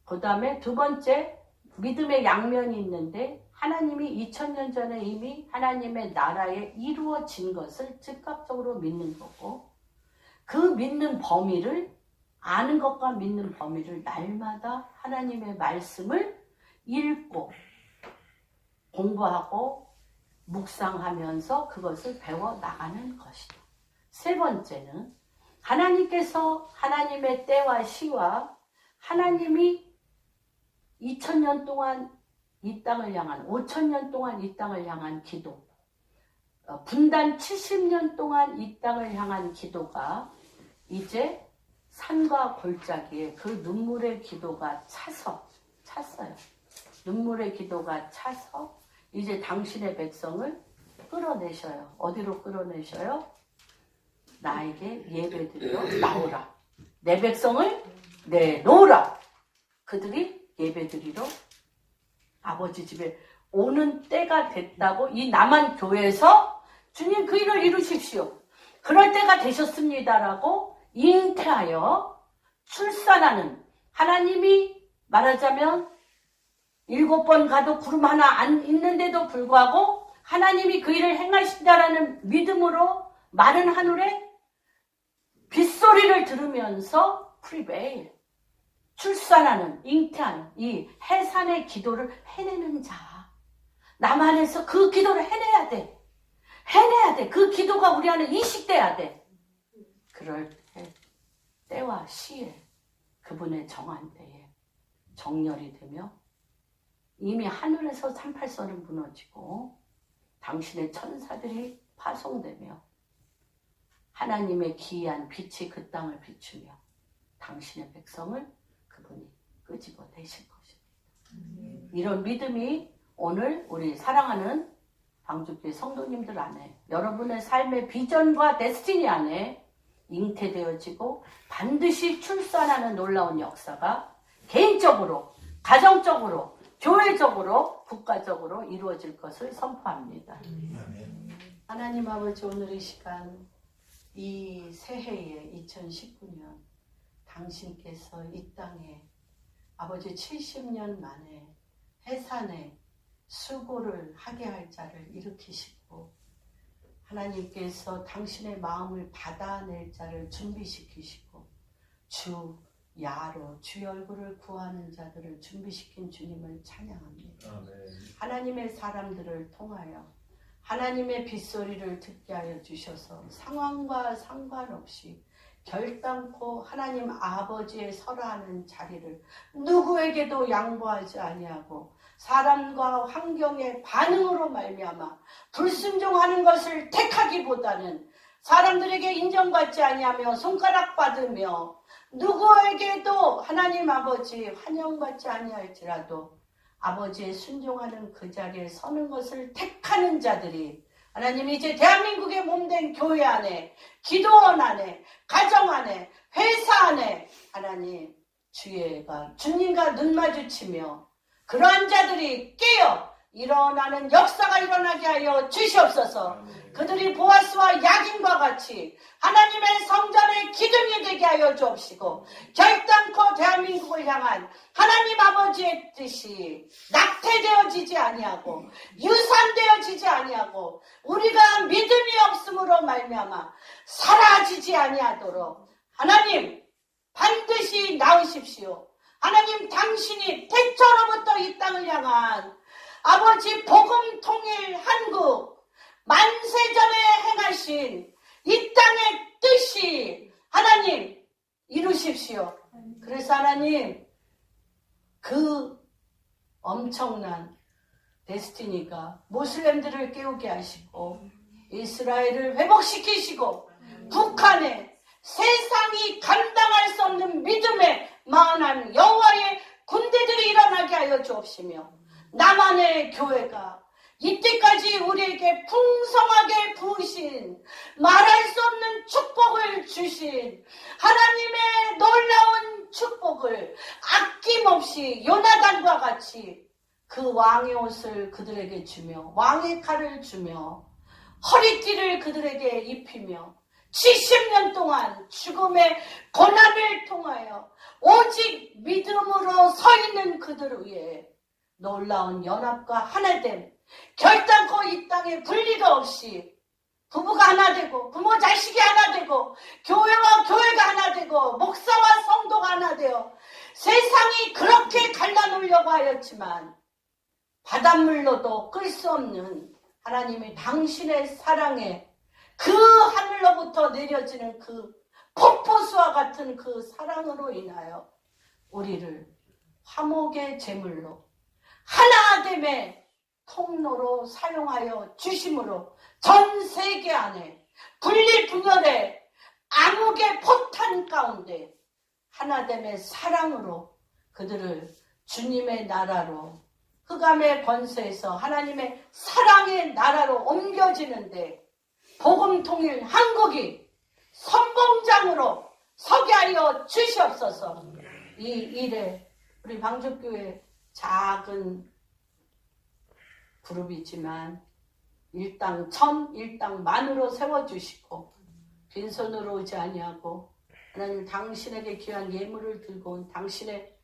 그 다음에 2번째 믿음의 양면이 있는데 하나님이 2000년 전에 이미 하나님의 나라에 이루어진 것을 즉각적으로 믿는 거고 그 믿는 범위를 아는 것과 믿는 범위를 날마다 하나님의 말씀을 읽고 공부하고 묵상하면서 그것을 배워나가는 것이다. 3번째는 하나님께서 하나님의 때와 시와 하나님이 2000년 동안 이 땅을 향한 5000년 동안 이 땅을 향한 기도 분단 70년 동안 이 땅을 향한 기도가 이제 산과 골짜기에 그 눈물의 기도가 찼어요. 눈물의 기도가 차서 이제 당신의 백성을 끌어내셔요. 어디로 끌어내셔요? 나에게 예배드리러 나오라. 내 백성을 내놓으라. 그들이 예배드리러 아버지 집에 오는 때가 됐다고 이 남한 교회에서 주님 그 일을 이루십시오. 그럴 때가 되셨습니다라고 잉태하여 출산하는, 하나님이 말하자면 7번 가도 구름 하나 안 있는데도 불구하고 하나님이 그 일을 행하신다라는 믿음으로 마른 하늘에 빗소리를 들으면서 프리베일, 출산하는, 잉태하는 이 해산의 기도를 해내는 자. 남 안에서 그 기도를 해내야 돼. 해내야 돼. 그 기도가 우리 안에 이식돼야 돼. 그럴 때, 때와 시에, 그분의 정한 때에 정렬이 되며 이미 하늘에서 38선은 무너지고 당신의 천사들이 파송되며 하나님의 기이한 빛이 그 땅을 비추며 당신의 백성을 그분이 끄집어내실 것입니다. 이런 믿음이 오늘 우리 사랑하는 방주교회 성도님들 안에, 여러분의 삶의 비전과 데스티니 안에 잉태되어지고 반드시 출산하는 놀라운 역사가 개인적으로, 가정적으로, 교회적으로, 국가적으로 이루어질 것을 선포합니다. 하나님 아버지, 오늘 이 시간, 이 새해에 2019년 당신께서 이 땅에 아버지 70년 만에 해산에 수고를 하게 할 자를 일으키시고 하나님께서 당신의 마음을 받아낼 자를 준비시키시고 주 야로 주의 얼굴을 구하는 자들을 준비시킨 주님을 찬양합니다. 아멘. 하나님의 사람들을 통하여 하나님의 빗소리를 듣게 하여 주셔서 상황과 상관없이 결단코 하나님 아버지의 설하는 자리를 누구에게도 양보하지 아니하고 사람과 환경의 반응으로 말미암아 불순종하는 것을 택하기보다는 사람들에게 인정받지 아니하며 손가락받으며 누구에게도 하나님 아버지 환영받지 아니할지라도 아버지의 순종하는 그 자리에 서는 것을 택하는 자들이 하나님 이제 대한민국의 몸된 교회 안에, 기도원 안에, 가정 안에, 회사 안에 하나님 주님과 눈 마주치며 그러한 자들이 깨어 일어나는 역사가 일어나게 하여 주시옵소서. 그들이 보아스와 야긴과 같이 하나님의 성전의 기둥이 되게 하여 주옵시고 결단코 대한민국을 향한 하나님 아버지의 뜻이 낙태되어지지 아니하고 유산되어지지 아니하고 우리가 믿음이 없음으로 말미암아 사라지지 아니하도록 하나님 반드시 나으십시오. 하나님 당신이 태초로부터 이 땅을 향한 아버지 복음 통일 한국 만세전에 행하신 이 땅의 뜻이 하나님 이루십시오. 그래서 하나님 그 엄청난 데스티니가 모슬렘들을 깨우게 하시고 이스라엘을 회복시키시고 북한에 세상이 감당할 수 없는 믿음의 만한 여호와의 군대들이 일어나게 하여 주옵시며 남한의 교회가 이때까지 우리에게 풍성하게 부으신 말할 수 없는 축복을 주신 하나님의 놀라운 축복을 아낌없이 요나단과 같이 그 왕의 옷을 그들에게 주며 왕의 칼을 주며 허리띠를 그들에게 입히며 70년 동안 죽음의 고난을 통하여 오직 믿음으로 서 있는 그들 위에 놀라운 연합과 하나됨, 결단코 이 땅에 분리가 없이 부부가 하나 되고 부모 자식이 하나 되고 교회와 교회가 하나 되고 목사와 성도가 하나 되어 세상이 그렇게 갈라놓으려고 하였지만 바닷물로도 끌 수 없는 하나님의 당신의 사랑에 그 하늘로부터 내려지는 그 폭포수와 같은 그 사랑으로 인하여 우리를 화목의 제물로 하나됨의 통로로 사용하여 주심으로 전 세계 안에 분리분열의 암흑의 포탄 가운데 하나됨의 사랑으로 그들을 주님의 나라로 흑암의 권세에서 하나님의 사랑의 나라로 옮겨지는데 복음 통일 한국이 선봉장으로 서게 하여 주시옵소서. 이 일에 우리 방주교회 작은 그룹이지만 일당 천, 일당 만으로 세워주시고 빈손으로 오지 아니하고 하나님 당신에게 귀한 예물을 들고 온 당신의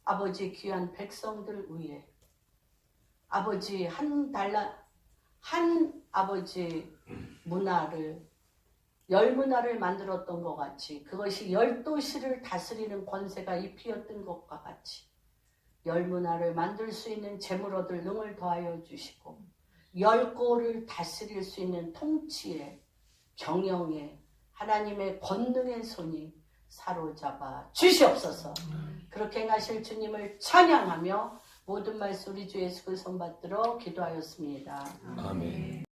아버지 귀한 백성들 위해 아버지 한 아버지 문화를 열 문화를 만들었던 것 같이 그것이 열 도시를 다스리는 권세가 입히었던 것과 같이 열 문화를 만들 수 있는 재물 얻을 능을 더하여 주시고 열 고를 다스릴 수 있는 통치의 경영의 하나님의 권능의 손이 사로잡아 주시옵소서. 그렇게 행하실 주님을 찬양하며 모든 말씀 우리 주 예수 그리스도 손 받들어 기도하였습니다. 아멘.